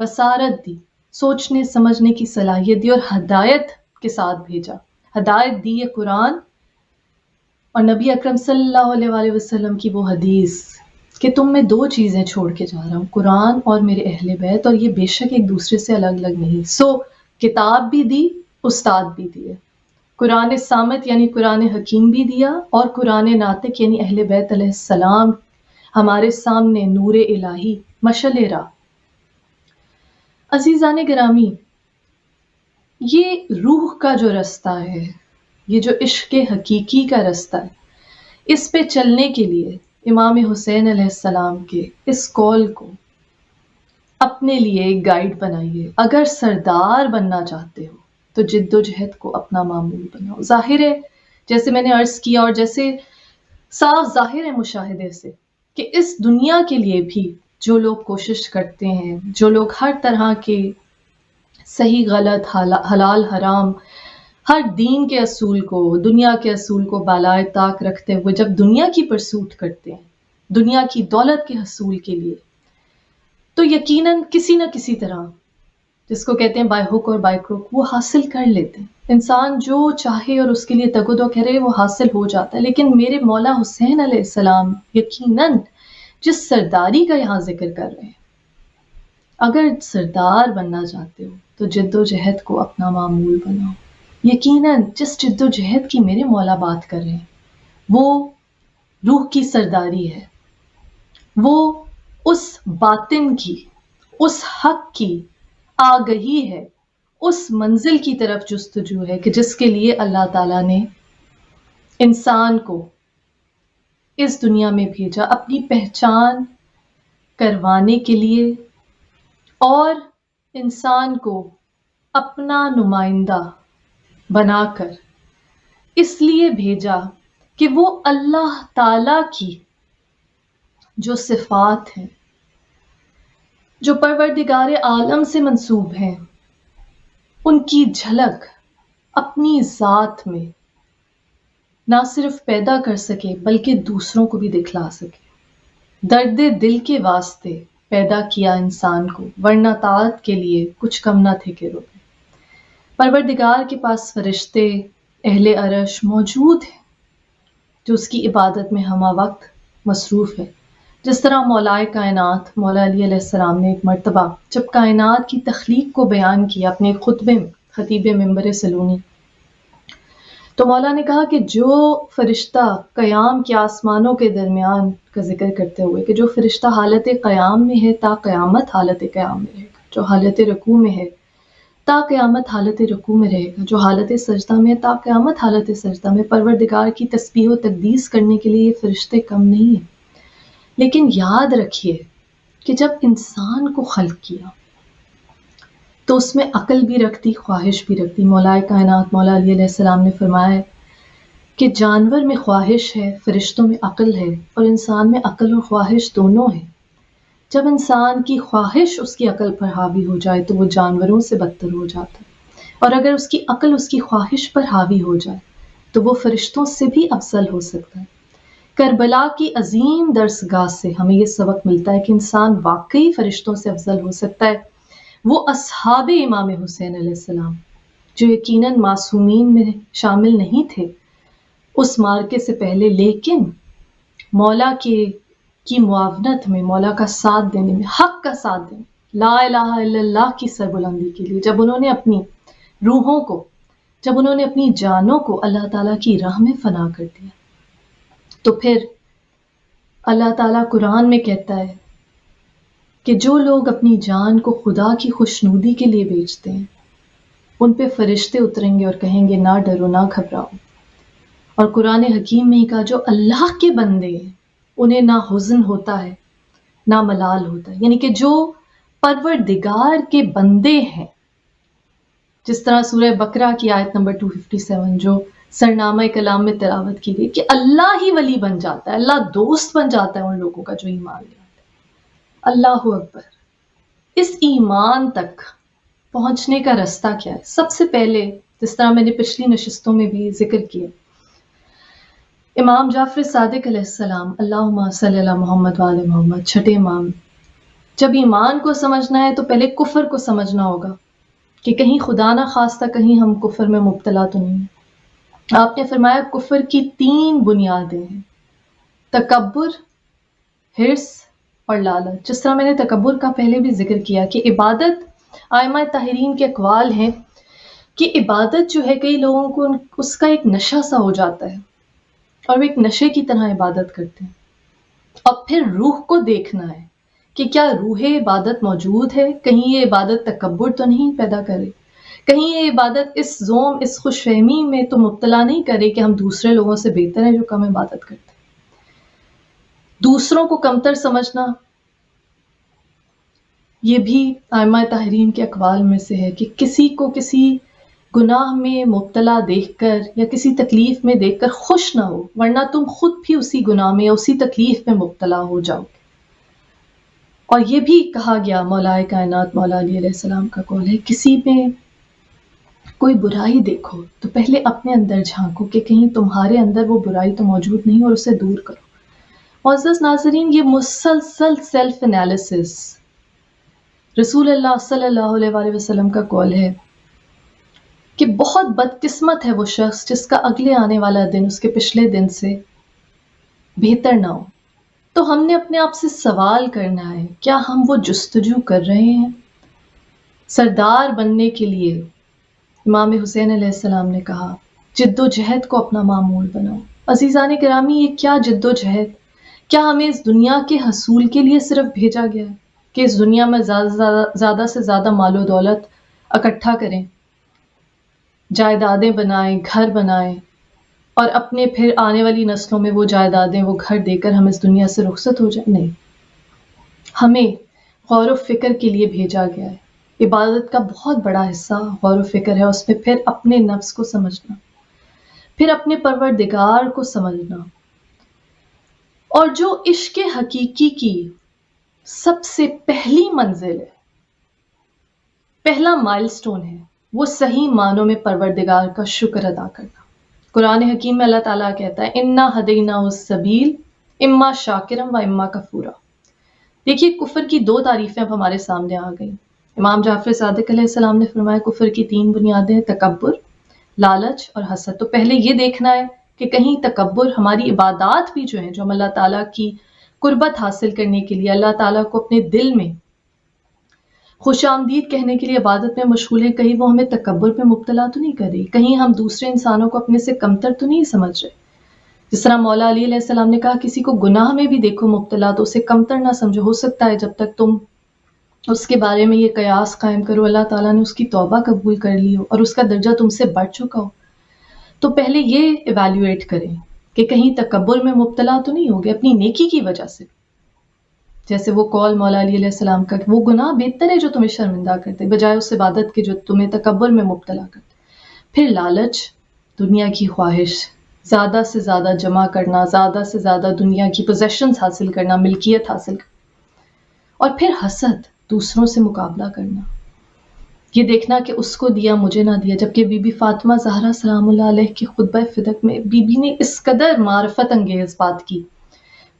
بصارت دی، سوچنے سمجھنے کی صلاحیت دی، اور ہدایت کے ساتھ بھیجا، ہدایت دی ہے قرآن اور نبی اکرم صلی اللہ علیہ وآلہ وسلم کی وہ حدیث کہ تم میں دو چیزیں چھوڑ کے جا رہا ہوں، قرآن اور میرے اہل بیت، اور یہ بے شک ایک دوسرے سے الگ الگ نہیں۔ کتاب بھی دی، استاد بھی دیے، قرآن صامت یعنی قرآن حکیم بھی دیا، اور قرآن ناطق یعنی اہل بیت علیہ السلام ہمارے سامنے نور الہی، مشعل راہ۔ عزیزان گرامی، یہ روح کا جو رستہ ہے، یہ جو عشق حقیقی کا رستہ ہے، اس پہ چلنے کے لیے امام حسین علیہ السلام کے اس قول کو اپنے لیے ایک گائیڈ بنائیے۔ اگر سردار بننا چاہتے ہو تو جد و جہد کو اپنا معمول بناؤ۔ ظاہر ہے، جیسے میں نے عرض کیا اور جیسے صاف ظاہر ہے مشاہدے سے، کہ اس دنیا کے لیے بھی جو لوگ کوشش کرتے ہیں، جو لوگ ہر طرح کے صحیح غلط، حلال حرام، ہر دین کے اصول کو، دنیا کے اصول کو بالائے طاق رکھتے ہوئے جب دنیا کی پرسوٹ کرتے ہیں، دنیا کی دولت کے حصول کے لیے، تو یقیناً کسی نہ کسی طرح، جس کو کہتے ہیں بائی ہک اور بائی کروک، وہ حاصل کر لیتے ہیں۔ انسان جو چاہے اور اس کے لیے تگ و دو کرے وہ حاصل ہو جاتا ہے۔ لیکن میرے مولا حسین علیہ السلام یقیناً جس سرداری کا یہاں ذکر کر رہے ہیں، اگر سردار بننا چاہتے ہو تو جد و جہد کو اپنا معمول بناؤ۔ یقیناً جس جد و جہد کی میرے مولا بات کر رہے ہیں وہ روح کی سرداری ہے، وہ اس باطن کی، اس حق کی آگہی ہے، اس منزل کی طرف جستجو ہے کہ جس کے لیے اللہ تعالیٰ نے انسان کو اس دنیا میں بھیجا، اپنی پہچان کروانے کے لیے، اور انسان کو اپنا نمائندہ بنا کر اس لیے بھیجا کہ وہ اللہ تعالیٰ کی جو صفات ہیں، جو پروردگار عالم سے منسوب ہیں، ان کی جھلک اپنی ذات میں نہ صرف پیدا کر سکے بلکہ دوسروں کو بھی دکھلا سکے۔ درد دل کے واسطے پیدا کیا انسان کو، ورنہ طاعت کے لیے کچھ کم نہ تھے کہ روپے۔ پروردگار کے پاس فرشتے، اہل عرش موجود ہیں جو اس کی عبادت میں ہمہ وقت مصروف ہے۔ جس طرح مولائے کائنات مولا علی علیہ السلام نے ایک مرتبہ جب کائنات کی تخلیق کو بیان کیا اپنے خطبے میں، خطیب منبر سلونی، تو مولا نے کہا کہ جو فرشتہ قیام کے آسمانوں کے درمیان کا ذکر کرتے ہوئے کہ جو فرشتہ حالت قیام میں ہے تا قیامت حالت قیام میں رہے گا، جو حالت رکوع میں ہے تا قیامت حالت رکوع میں رہے گا، جو حالت سجدہ میں تا قیامت حالت سجدہ میں، پروردگار کی تسبیح و تقدیس کرنے کے لیے یہ فرشتے کم نہیں ہیں۔ لیکن یاد رکھیے کہ جب انسان کو خلق کیا تو اس میں عقل بھی رکھتی، خواہش بھی رکھتی۔ مولا کائنات مولا علی علیہ السلام نے فرمایا ہے کہ جانور میں خواہش ہے، فرشتوں میں عقل ہے، اور انسان میں عقل اور خواہش دونوں ہیں۔ جب انسان کی خواہش اس کی عقل پر حاوی ہو جائے تو وہ جانوروں سے بدتر ہو جاتا ہے، اور اگر اس کی عقل اس کی خواہش پر حاوی ہو جائے تو وہ فرشتوں سے بھی افضل ہو سکتا ہے۔ کربلا کی عظیم درسگاہ سے ہمیں یہ سبق ملتا ہے کہ انسان واقعی فرشتوں سے افضل ہو سکتا ہے۔ وہ اصحاب امام حسین علیہ السلام جو یقیناً معصومین میں شامل نہیں تھے اس مارکے سے پہلے، لیکن مولا کی معاونت میں، مولا کا ساتھ دینے میں، حق کا ساتھ دینے، لا الہ الا اللہ کی سربلندی کے لیے، جب انہوں نے اپنی روحوں کو، جب انہوں نے اپنی جانوں کو اللہ تعالیٰ کی راہ میں فنا کر دیا، تو پھر اللہ تعالیٰ قرآن میں کہتا ہے کہ جو لوگ اپنی جان کو خدا کی خوشنودی کے لیے بیچتے ہیں ان پہ فرشتے اتریں گے اور کہیں گے نہ ڈرو نہ گھبراؤ۔ اور قرآن حکیم میں ہی کہا جو اللہ کے بندے ہیں انہیں نہ حزن ہوتا ہے نہ ملال ہوتا ہے، یعنی کہ جو پروردگار کے بندے ہیں، جس طرح سورہ بقرہ کی آیت نمبر 257 جو سرنامہ کلام میں تلاوت کی گئی کہ اللہ ہی ولی بن جاتا ہے، اللہ دوست بن جاتا ہے ان لوگوں کا جو ایمان لے آتے ہیں۔ اللہ اکبر۔ اس ایمان تک پہنچنے کا رستہ کیا ہے؟ سب سے پہلے، جس طرح میں نے پچھلی نشستوں میں بھی ذکر کیا، امام جعفر صادق علیہ السلام، اللہم صلی علی محمد وآل محمد، چھٹے امام، جب ایمان کو سمجھنا ہے تو پہلے کفر کو سمجھنا ہوگا، کہ کہیں خدا نہ خواستہ کہیں ہم کفر میں مبتلا تو نہیں ہیں۔ آپ نے فرمایا کفر کی 3 بنیادیں ہیں، تکبر، حرص اور لالچ۔ جس طرح میں نے تکبر کا پہلے بھی ذکر کیا کہ عبادت، ائمہ طاہرین کے اقوال ہیں کہ عبادت جو ہے کئی لوگوں کو اس کا ایک نشہ سا ہو جاتا ہے اور وہ ایک نشے کی طرح عبادت کرتے ہیں، اور پھر روح کو دیکھنا ہے کہ کیا روح عبادت موجود ہے، کہیں یہ عبادت تکبر تو نہیں پیدا کرے، کہیں یہ عبادت اس زوم، اس خوش فہمی میں تو مبتلا نہیں کرے کہ ہم دوسرے لوگوں سے بہتر ہیں جو کم عبادت کرتے ہیں۔ دوسروں کو کمتر سمجھنا یہ بھی ائمہ طاہرین کے اقوال میں سے ہے کہ کسی کو کسی گناہ میں مبتلا دیکھ کر یا کسی تکلیف میں دیکھ کر خوش نہ ہو، ورنہ تم خود بھی اسی گناہ میں یا اسی تکلیف میں مبتلا ہو جاؤ۔ اور یہ بھی کہا گیا، مولا کائنات مولا علی علیہ السلام کا قول ہے، کسی میں کوئی برائی دیکھو تو پہلے اپنے اندر جھانکو کہ کہیں تمہارے اندر وہ برائی تو موجود نہیں اور اسے دور کرو۔ معزز ناظرین، یہ مسلسل سیلف انالیسس رسول اللہ صلی اللہ علیہ وآلہ وسلم کا قول ہے کہ بہت بدقسمت ہے وہ شخص جس کا اگلے آنے والا دن اس کے پچھلے دن سے بہتر نہ ہو۔ تو ہم نے اپنے آپ سے سوال کرنا ہے، کیا ہم وہ جستجو کر رہے ہیں؟ سردار بننے کے لیے امام حسین علیہ السلام نے کہا جد و جہد کو اپنا معمول بناؤ۔ عزیزان گرامی، یہ کیا جد و جہد؟ کیا ہمیں اس دنیا کے حصول کے لیے صرف بھیجا گیا ہے کہ اس دنیا میں زیادہ سے زیادہ مال و دولت اکٹھا کریں، جائیدادیں بنائیں، گھر بنائیں، اور اپنے پھر آنے والی نسلوں میں وہ جائیدادیں، وہ گھر دے کر ہم اس دنیا سے رخصت ہو جائیں؟ نہیں، ہمیں غور و فکر کے لیے بھیجا گیا ہے۔ عبادت کا بہت بڑا حصہ غور و فکر ہے، اس میں پھر اپنے نفس کو سمجھنا، پھر اپنے پروردگار کو سمجھنا، اور جو عشق حقیقی کی سب سے پہلی منزل ہے، پہلا مائل سٹون ہے، وہ صحیح معنوں میں پروردگار کا شکر ادا کرنا۔ قرآن حکیم میں اللہ تعالیٰ کہتا ہے اِنَّا هَدَيْنَاهُ السَّبِيلَ اِمَّا شَاكِرًا وَإِمَّا كَفُورًا۔ دیکھیے کفر کی 2 تعریفیں اب ہمارے سامنے آ گئیں۔ امام جعفر صادق علیہ السلام نے فرمایا کفر کی 3 بنیادیں، تکبر، لالچ اور حسد۔ تو پہلے یہ دیکھنا ہے کہ کہیں تکبر، ہماری عبادات بھی جو ہیں، جو ہم اللہ تعالیٰ کی قربت حاصل کرنے کے لیے، اللہ تعالیٰ کو اپنے دل میں خوش آمدید کہنے کے لیے عبادت میں مشغول ہے، کہیں وہ ہمیں تکبر پہ مبتلا تو نہیں کر رہی، کہیں ہم دوسرے انسانوں کو اپنے سے کمتر تو نہیں سمجھ رہے۔ جس طرح مولا علی علیہ السلام نے کہا کسی کو گناہ میں بھی دیکھو مبتلا تو اسے کمتر نہ سمجھو، ہو سکتا ہے جب تک تم اس کے بارے میں یہ قیاس قائم کرو اللہ تعالیٰ نے اس کی توبہ قبول کر لی ہو اور اس کا درجہ تم سے بڑھ چکا ہو۔ تو پہلے یہ ایویلیویٹ کریں کہ کہیں تکبر میں مبتلا تو نہیں ہوگے اپنی نیکی کی وجہ سے، جیسے وہ قول مولا علی علیہ السلام کا کہ وہ گناہ بہتر ہے جو تمہیں شرمندہ کرتے بجائے اس عبادت کے جو تمہیں تکبر میں مبتلا کرتے۔ پھر لالچ، دنیا کی خواہش، زیادہ سے زیادہ جمع کرنا، زیادہ سے زیادہ دنیا کی پوزیشنز حاصل کرنا، ملکیت حاصل کرنا۔ اور پھر حسد، دوسروں سے مقابلہ کرنا، یہ دیکھنا کہ اس کو دیا مجھے نہ دیا، جبکہ بی بی فاطمہ زہرا سلام اللہ علیہ کی خطبہ فدق میں بی بی نے اس قدر معرفت انگیز بات کی۔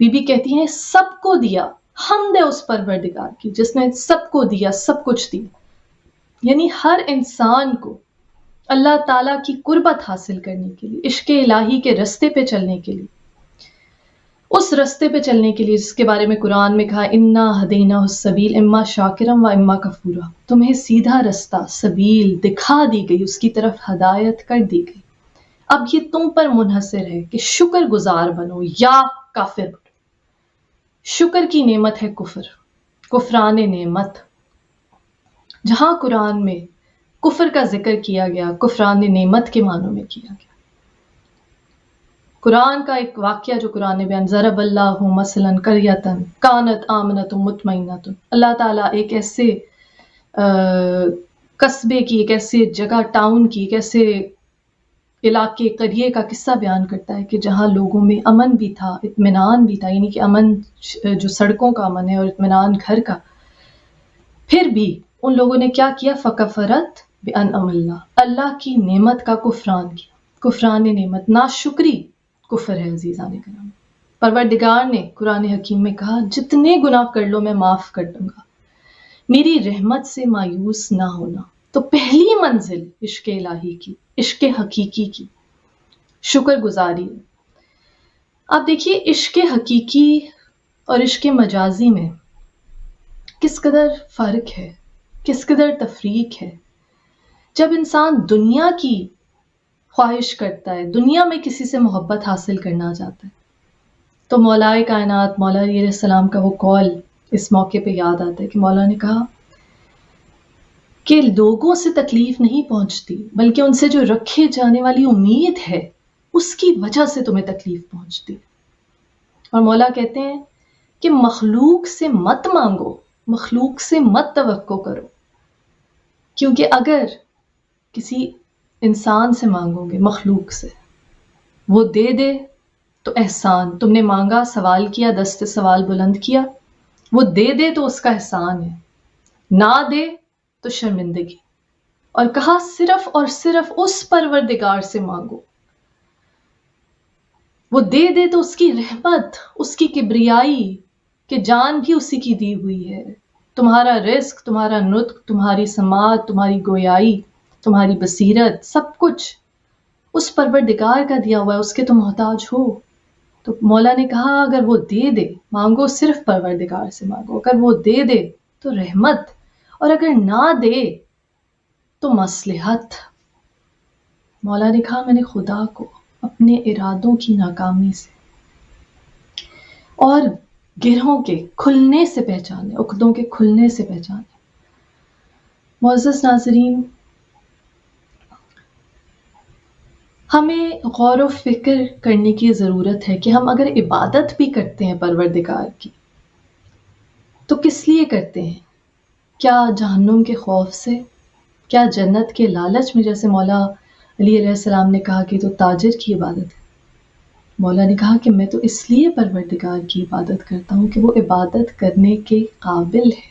بی بی کہتی ہیں سب کو دیا، حمد ہے اس پروردگار کی جس نے سب کو دیا، سب کچھ دیا۔ یعنی ہر انسان کو اللہ تعالیٰ کی قربت حاصل کرنے کے لیے، عشق الہی کے رستے پہ چلنے کے لیے، اس رستے پہ چلنے کے لیے جس کے بارے میں قرآن میں کہا اِنَّا هَدَيْنَاهُ السَّبِيلَ اِمَّا شَاكِرًا وَإِمَّا كَفُورًا، تمہیں سیدھا رستہ سبیل دکھا دی گئی، اس کی طرف ہدایت کر دی گئی۔ اب یہ تم پر منحصر ہے کہ شکر گزار بنو یا کافر بنو۔ شکر کی نعمت ہے کفر، کفران نعمت۔ جہاں قرآن میں کفر کا ذکر کیا گیا، کفران نعمت کے معنوں میں کیا گیا۔ قرآن کا ایک واقعہ جو قرآن نے بیان، ضرب اللہ مثلا قریۃ کانت آمنۃ مطمئنۃ، اللہ تعالیٰ ایک ایسے قصبے کی، ایک ایسے جگہ، ٹاؤن کی، ایک ایسے علاقے، قریے کا قصہ بیان کرتا ہے کہ جہاں لوگوں میں امن بھی تھا، اطمینان بھی تھا، یعنی کہ امن جو سڑکوں کا امن ہے اور اطمینان گھر کا۔ پھر بھی ان لوگوں نے کیا کیا؟ فکفرت بانعم اللہ، اللہ کی نعمت کا کفران کیا۔ کفران نعمت، ناشکری کفر ہے عزیزان کرام۔ پروردگار نے قرآن حکیم میں کہا جتنے گناہ کر لو میں معاف کر دوں گا، میری رحمت سے مایوس نہ ہونا۔ تو پہلی منزل عشق الہی کی، عشق حقیقی کی شکر گزاری ہے۔ آپ دیکھیے عشق حقیقی اور عشق مجازی میں کس قدر فرق ہے، کس قدر تفریق ہے۔ جب انسان دنیا کی خواہش کرتا ہے، دنیا میں کسی سے محبت حاصل کرنا چاہتا ہے، تو مولائے کائنات مولا علیہ السلام کا وہ قول اس موقع پہ یاد آتا ہے کہ مولا نے کہا کہ لوگوں سے تکلیف نہیں پہنچتی، بلکہ ان سے جو رکھے جانے والی امید ہے اس کی وجہ سے تمہیں تکلیف پہنچتی۔ اور مولا کہتے ہیں کہ مخلوق سے مت مانگو، مخلوق سے مت توقع کرو، کیونکہ اگر کسی انسان سے مانگو گے، مخلوق سے، وہ دے دے تو احسان، تم نے مانگا، سوال کیا، دست سوال بلند کیا، وہ دے دے تو اس کا احسان ہے، نہ دے تو شرمندگی۔ اور کہا صرف اور صرف اس پروردگار سے مانگو، وہ دے دے تو اس کی رحمت، اس کی کبریائی، کہ جان بھی اسی کی دی ہوئی ہے، تمہارا رزق، تمہارا نطق، تمہاری سماعت، تمہاری گویائی، تمہاری بصیرت، سب کچھ اس پروردگار کا دیا ہوا ہے، اس کے تم محتاج ہو۔ تو مولا نے کہا اگر وہ دے دے، مانگو صرف پروردگار سے مانگو، اگر وہ دے دے تو رحمت، اور اگر نہ دے تو مصلحت۔ مولا نے کہا میں نے خدا کو اپنے ارادوں کی ناکامی سے اور گرہوں کے کھلنے سے پہچانے، عقدوں کے کھلنے سے پہچانے۔ معزز ناظرین، ہمیں غور و فکر کرنے کی ضرورت ہے کہ ہم اگر عبادت بھی کرتے ہیں پروردگار کی تو کس لیے کرتے ہیں؟ کیا جہنم کے خوف سے؟ کیا جنت کے لالچ میں؟ جیسے مولا علی علیہ السلام نے کہا کہ تو تاجر کی عبادت ہے۔ مولا نے کہا کہ میں تو اس لیے پروردگار کی عبادت کرتا ہوں کہ وہ عبادت کرنے کے قابل ہے۔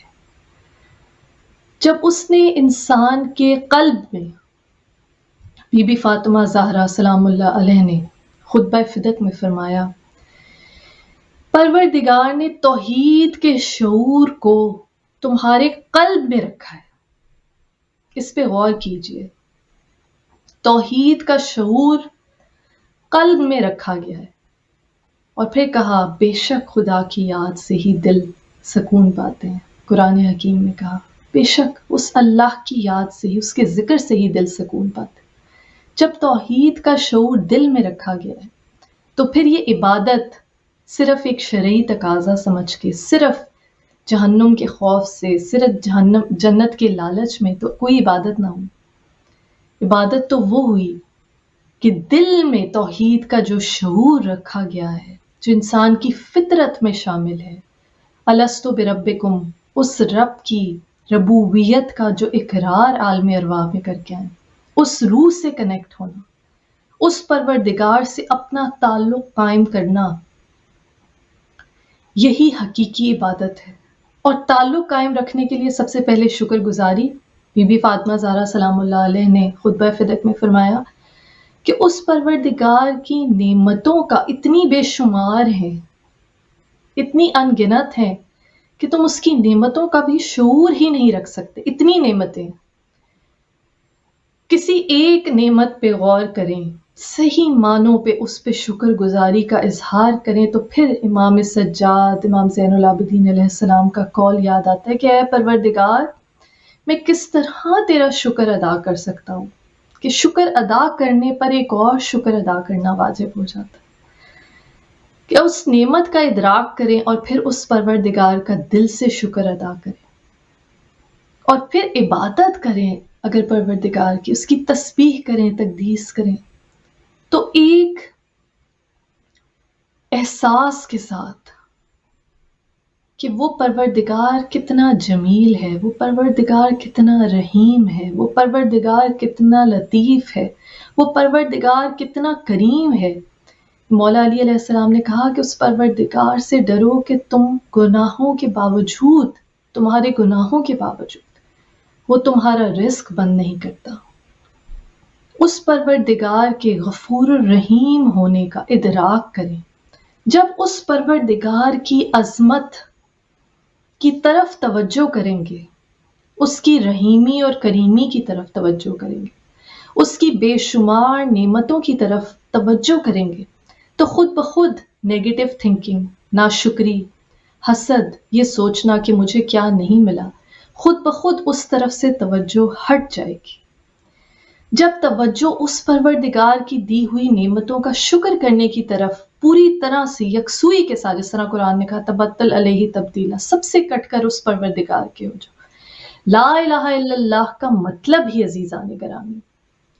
جب اس نے انسان کے قلب میں، بی بی فاطمہ زہرا سلام اللہ علیہ نے خطبہ فدق میں فرمایا، پروردگار نے توحید کے شعور کو تمہارے قلب میں رکھا ہے۔ اس پہ غور کیجئے، توحید کا شعور قلب میں رکھا گیا ہے، اور پھر کہا بے شک خدا کی یاد سے ہی دل سکون پاتے ہیں۔ قرآن حکیم نے کہا بے شک اس اللہ کی یاد سے ہی، اس کے ذکر سے ہی دل سکون پاتے ہیں۔ جب توحید کا شعور دل میں رکھا گیا ہے تو پھر یہ عبادت صرف ایک شرعی تقاضا سمجھ کے، صرف جہنم کے خوف سے، صرف جنت کے لالچ میں تو کوئی عبادت نہ ہوئی۔ عبادت تو وہ ہوئی کہ دل میں توحید کا جو شعور رکھا گیا ہے، جو انسان کی فطرت میں شامل ہے، الستو بربکم، اس رب کی ربوبیت کا جو اقرار عالم ارواح میں کر کے آئے، اس روح سے کنیکٹ ہونا، اس پروردگار سے اپنا تعلق قائم کرنا، یہی حقیقی عبادت ہے۔ اور تعلق قائم رکھنے کے لیے سب سے پہلے شکر گزاری۔ بی بی فاطمہ زہرا سلام اللہ علیہ نے خطبہ فدق میں فرمایا کہ اس پروردگار کی نعمتوں کا اتنی بے شمار ہیں، اتنی انگنت ہیں کہ تم اس کی نعمتوں کا بھی شعور ہی نہیں رکھ سکتے، اتنی نعمتیں۔ کسی ایک نعمت پہ غور کریں، صحیح معنوں پہ اس پہ شکر گزاری کا اظہار کریں، تو پھر امام سجاد، امام زین العابدین علیہ السلام کا قول یاد آتا ہے کہ اے پروردگار، میں کس طرح تیرا شکر ادا کر سکتا ہوں، کہ شکر ادا کرنے پر ایک اور شکر ادا کرنا واجب ہو جاتا ہے، کہ اس نعمت کا ادراک کریں اور پھر اس پروردگار کا دل سے شکر ادا کریں، اور پھر عبادت کریں اگر پروردگار کی، اس کی تسبیح کریں، تقدیس کریں، تو ایک احساس کے ساتھ کہ وہ پروردگار کتنا جمیل ہے، وہ پروردگار کتنا رحیم ہے، وہ پروردگار کتنا لطیف ہے، وہ پروردگار کتنا کریم ہے۔ مولا علی علیہ السلام نے کہا کہ اس پروردگار سے ڈرو کہ تم گناہوں کے باوجود، تمہارے گناہوں کے باوجود وہ تمہارا رزق بند نہیں کرتا۔ اس پروردگار کے غفور الرحیم ہونے کا ادراک کریں۔ جب اس پروردگار کی عظمت کی طرف توجہ کریں گے، اس کی رحیمی اور کریمی کی طرف توجہ کریں گے، اس کی بے شمار نعمتوں کی طرف توجہ کریں گے، تو خود بخود نیگیٹو تھنکنگ، ناشکری، حسد، یہ سوچنا کہ مجھے کیا نہیں ملا، خود بخود اس طرف سے توجہ ہٹ جائے گی۔ جب توجہ اس پروردگار کی دی ہوئی نعمتوں کا شکر کرنے کی طرف پوری طرح سے یکسوئی کے ساتھ، جس طرح قرآن نے کہا تبتل علیہ تبدیلا، سب سے کٹ کر اس پروردگار کے ہو جاؤ۔ لا الہ الا اللہ کا مطلب ہی عزیزان گرامی،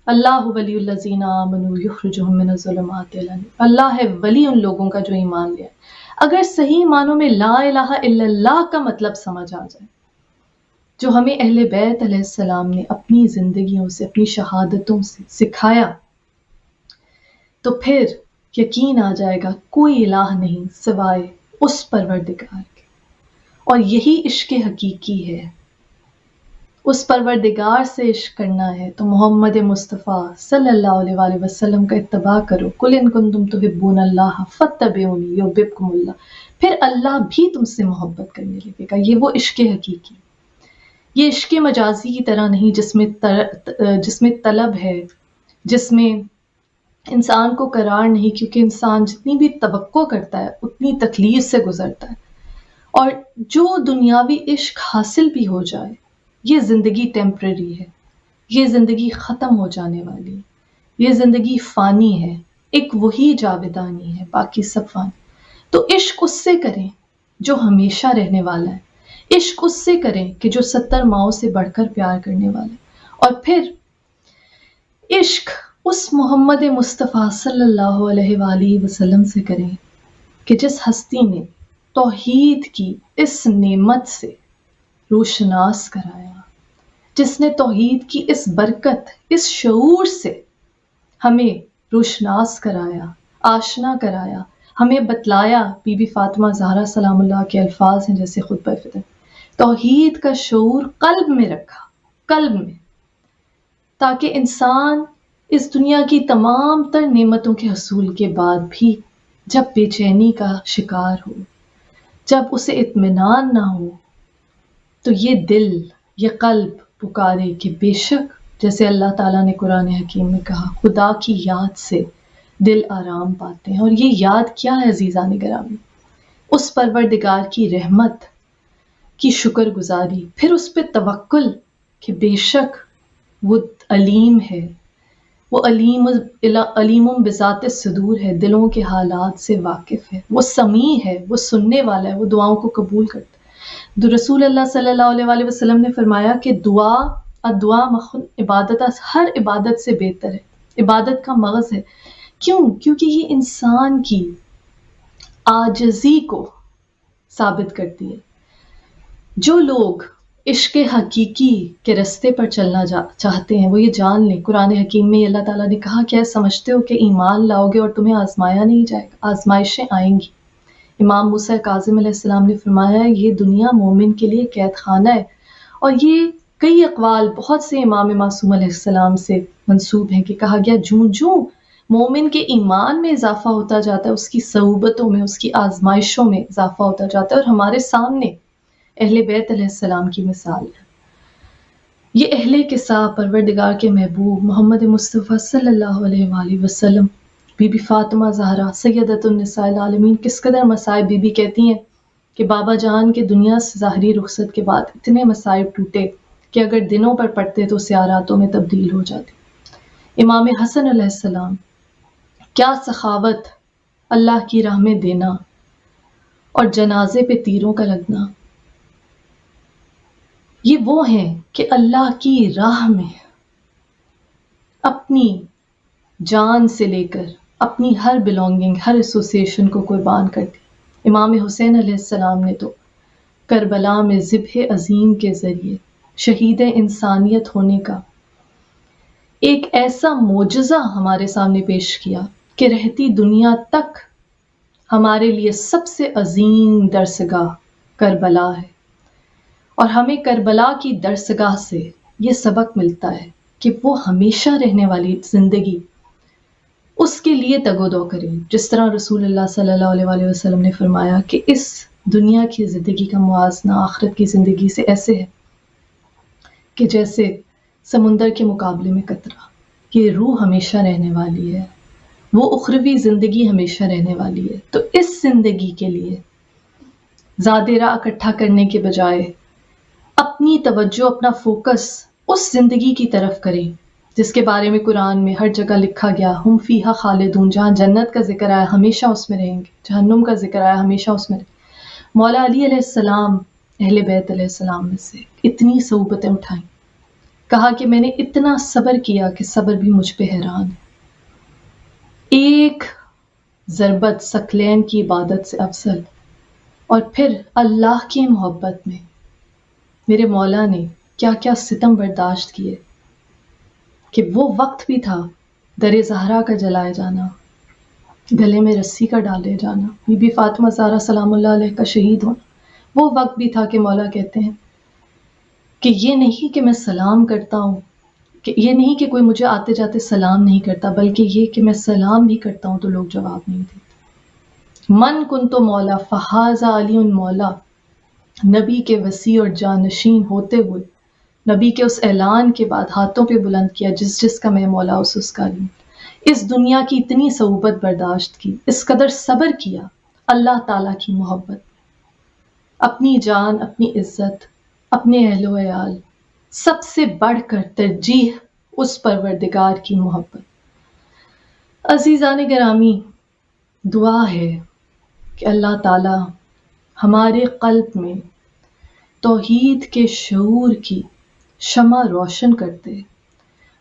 اللہ ولی الذین آمنوا یخرجہم من الظلمات الی النور، اللہ ہے ولی ان لوگوں کا جو ایمان لے آئے۔ اگر صحیح معنوں میں لا الہ الا اللہ کا مطلب سمجھ آ جائے، جو ہمیں اہل بیت علیہ السلام نے اپنی زندگیوں سے، اپنی شہادتوں سے سکھایا، تو پھر یقین آ جائے گا کوئی الہ نہیں سوائے اس پروردگار کے، اور یہی عشق حقیقی ہے۔ اس پروردگار سے عشق کرنا ہے تو محمد مصطفیٰ صلی اللہ علیہ وآلہ وسلم کا اتباع کرو۔ قل ان کنتم تحبون اللہ فاتبعونی یحببکم اللہ، پھر اللہ بھی تم سے محبت کرنے لگے گا۔ یہ وہ عشق حقیقی، یہ عشق مجازی کی طرح نہیں جس میں طلب ہے، جس میں انسان کو قرار نہیں، کیونکہ انسان جتنی بھی توقع کرتا ہے اتنی تکلیف سے گزرتا ہے۔ اور جو دنیاوی عشق حاصل بھی ہو جائے، یہ زندگی ٹیمپرری ہے، یہ زندگی ختم ہو جانے والی ہے، یہ زندگی فانی ہے، ایک وہی جاودانی ہے، باقی سب فانی۔ تو عشق اس سے کریں جو ہمیشہ رہنے والا ہے، عشق اس سے کریں کہ جو 70 ماؤں سے بڑھ کر پیار کرنے والا ہے، اور پھر عشق اس محمد مصطفیٰ صلی اللہ علیہ وآلہ وسلم سے کریں کہ جس ہستی نے توحید کی اس نعمت سے روشناس کرایا، جس نے توحید کی اس برکت، اس شعور سے ہمیں روشناس کرایا، آشنا کرایا، ہمیں بتلایا۔ بی بی فاطمہ زہرا سلام اللہ کے الفاظ ہیں جیسے خطبہ فطر، توحید کا شعور قلب میں رکھا، قلب میں، تاکہ انسان اس دنیا کی تمام تر نعمتوں کے حصول کے بعد بھی جب بے چینی کا شکار ہو، جب اسے اطمینان نہ ہو، تو یہ دل، یہ قلب پکارے کہ بے شک، جیسے اللہ تعالیٰ نے قرآن حکیم میں کہا، خدا کی یاد سے دل آرام پاتے ہیں۔ اور یہ یاد کیا ہے عزیزان گرامی؟ اس پروردگار کی رحمت کی شکر گزاری، پھر اس پہ توکل کہ بے شک وہ علیم ہے، وہ علیم بذات الصدور ہے، دلوں کے حالات سے واقف ہے، وہ سمیع ہے، وہ سننے والا ہے، وہ دعاؤں کو قبول کرتا ہے۔ رسول اللہ صلی اللہ علیہ وآلہ وسلم نے فرمایا کہ دعا مخن عبادت، ہر عبادت سے بہتر ہے، عبادت کا مغز ہے۔ کیوں؟ کیونکہ یہ انسان کی عاجزی کو ثابت کرتی ہے۔ جو لوگ عشق حقیقی کے رستے پر چلنا چاہتے ہیں، وہ یہ جان لیں، قرآن حکیم میں اللہ تعالیٰ نے کہا کیا سمجھتے ہو کہ ایمان لاؤ گے اور تمہیں آزمایا نہیں جائے گا؟ آزمائشیں آئیں گی۔ امام موسیٰ کاظم علیہ السلام نے فرمایا یہ دنیا مومن کے لیے قید خانہ ہے، اور یہ کئی اقوال بہت سے امام معصوم علیہ السلام سے منسوب ہیں کہ کہا گیا جوں جوں مومن کے ایمان میں اضافہ ہوتا جاتا ہے، اس کی صعوبتوں میں، اس کی آزمائشوں میں اضافہ ہوتا جاتا ہے، اور ہمارے سامنے اہل بیت علیہ السلام کی مثال ہے۔ یہ اہل قصہ پروردگار کے محبوب محمد مصطفیٰ صلی اللہ علیہ وآلہ وسلم، بی بی فاطمہ زہرا سیدۃ النساء العالمین، کس قدر مصائب بی بی کہتی ہیں کہ بابا جان کے دنیا سے ظاہری رخصت کے بعد اتنے مصائب ٹوٹے کہ اگر دنوں پر پڑتے تو سیاراتوں میں تبدیل ہو جاتے۔ امام حسن علیہ السلام، کیا سخاوت، اللہ کی راہ میں دینا اور جنازے پہ تیروں کا لگنا، یہ وہ ہیں کہ اللہ کی راہ میں اپنی جان سے لے کر اپنی ہر بلونگنگ، ہر ایسوسیشن کو قربان کر دی۔ امام حسین علیہ السلام نے تو کربلا میں ذبح عظیم کے ذریعے شہید انسانیت ہونے کا ایک ایسا معجزہ ہمارے سامنے پیش کیا کہ رہتی دنیا تک ہمارے لیے سب سے عظیم درسگاہ کربلا ہے۔ اور ہمیں کربلا کی درسگاہ سے یہ سبق ملتا ہے کہ وہ ہمیشہ رہنے والی زندگی، اس کے لیے تگ و دو کریں، جس طرح رسول اللہ صلی اللہ علیہ وآلہ وسلم نے فرمایا کہ اس دنیا کی زندگی کا موازنہ آخرت کی زندگی سے ایسے ہے کہ جیسے سمندر کے مقابلے میں قطرہ، یہ روح ہمیشہ رہنے والی ہے، وہ اخروی زندگی ہمیشہ رہنے والی ہے۔ تو اس زندگی کے لیے زیادہ راہ اکٹھا کرنے کے بجائے اپنی توجہ، اپنا فوکس اس زندگی کی طرف کریں جس کے بارے میں قرآن میں ہر جگہ لکھا گیا، ہم فیہا خالدون، جہاں جنت کا ذکر آیا ہمیشہ اس میں رہیں گے، جہنم کا ذکر آیا ہمیشہ اس میں رہیں گے۔ مولا علی علیہ السلام اہل بیت علیہ السلام میں سے اتنی صحبتیں اٹھائیں، کہا کہ میں نے اتنا صبر کیا کہ صبر بھی مجھ پہ حیران ہے۔ ایک ضربت ثقلین کی عبادت سے افضل، اور پھر اللہ کی محبت میں میرے مولا نے کیا کیا ستم برداشت کیے، کہ وہ وقت بھی تھا در زہرا کا جلائے جانا، گلے میں رسی کا ڈالے جانا، بی بی فاطمہ زہرا سلام اللہ علیہ کا شہید ہونا، وہ وقت بھی تھا کہ مولا کہتے ہیں کہ یہ نہیں کہ میں سلام کرتا ہوں، کہ یہ نہیں کہ کوئی مجھے آتے جاتے سلام نہیں کرتا، بلکہ یہ کہ میں سلام بھی کرتا ہوں تو لوگ جواب نہیں دیتے۔ من کنتو مولا فہذا علی مولا، نبی کے وسیع اور جانشین ہوتے ہوئے نبی کے اس اعلان کے بعد ہاتھوں پہ بلند کیا، جس جس کا میں مولا اس کا علی۔ اس دنیا کی اتنی صعوبت برداشت کی، اس قدر صبر کیا اللہ تعالیٰ کی محبت، اپنی جان، اپنی عزت، اپنے اہل و عیال، سب سے بڑھ کر ترجیح اس پروردگار کی محبت۔ عزیزان گرامی، دعا ہے کہ اللہ تعالیٰ ہمارے قلب میں توحید کے شعور کی شمع روشن کرتے،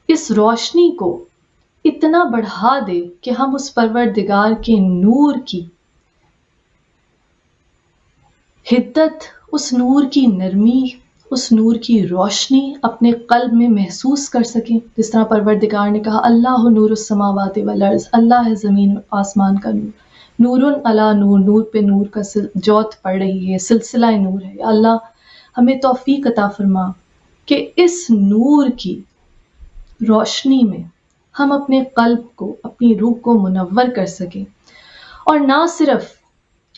اس روشنی کو اتنا بڑھا دے کہ ہم اس پروردگار کے نور کی حدت، اس نور کی نرمی، اس نور کی روشنی اپنے قلب میں محسوس کر سکیں۔ جس طرح پروردگار نے کہا اللہ نور السماوات والارض، اللہ ہے زمین و آسمان کا نور، نور علی نور، نور پہ نور کا جوت پڑ رہی ہے، سلسلہ نور ہے۔ یا اللہ ہمیں توفیق عطا فرما کہ اس نور کی روشنی میں ہم اپنے قلب کو، اپنی روح کو منور کر سکیں، اور نہ صرف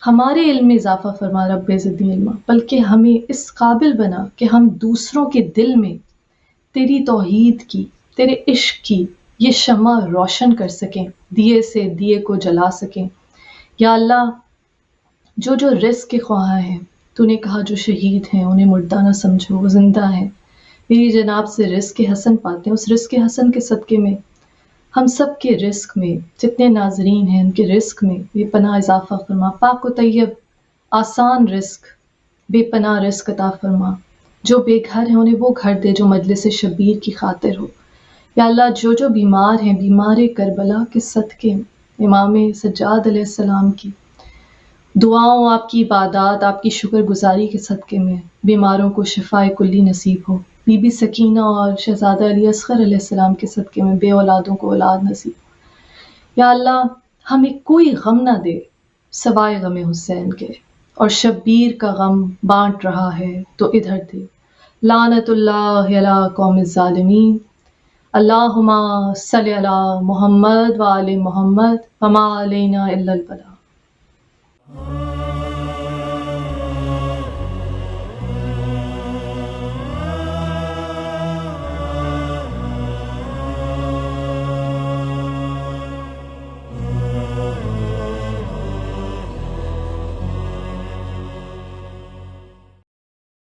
ہمارے علم میں اضافہ فرما رب زدنی علما، بلکہ ہمیں اس قابل بنا کہ ہم دوسروں کے دل میں تیری توحید کی، تیرے عشق کی یہ شمع روشن کر سکیں، دیے سے دیے کو جلا سکیں۔ یا اللہ جو جو رزق کے خواہاں ہیں، تو نے کہا جو شہید ہیں انہیں مردہ نہ سمجھو، وہ زندہ ہیں، میری جناب سے رزق حسن پاتے ہیں۔ اس رزق حسن کے صدقے میں ہم سب کے رزق میں، جتنے ناظرین ہیں ان کے رزق میں بے پناہ اضافہ فرما، پاک و طیب آسان رزق، بے پناہ رزق عطا فرما۔ جو بے گھر ہیں انہیں وہ گھر دے جو مجلس شبیر کی خاطر ہو۔ یا اللہ جو جو بیمار ہیں، بیمار کربلا کے صدقے میں امام سجاد علیہ السلام کی دعاؤں، آپ کی عبادات، آپ کی شکر گزاری کے صدقے میں بیماروں کو شفائے کلی نصیب ہو۔ بی بی سکینہ اور شہزادہ علی اصغر علیہ السلام کے صدقے میں بے اولادوں کو اولاد نصیب ہو۔ یا اللہ ہمیں کوئی غم نہ دے سوائے غم حسین کے، اور شبیر کا غم بانٹ رہا ہے تو ادھر دے۔ لعنت اللہ علی قوم الظالمین، اللہم صلی علی محمد و آل محمد وما علینا الا البلاغ۔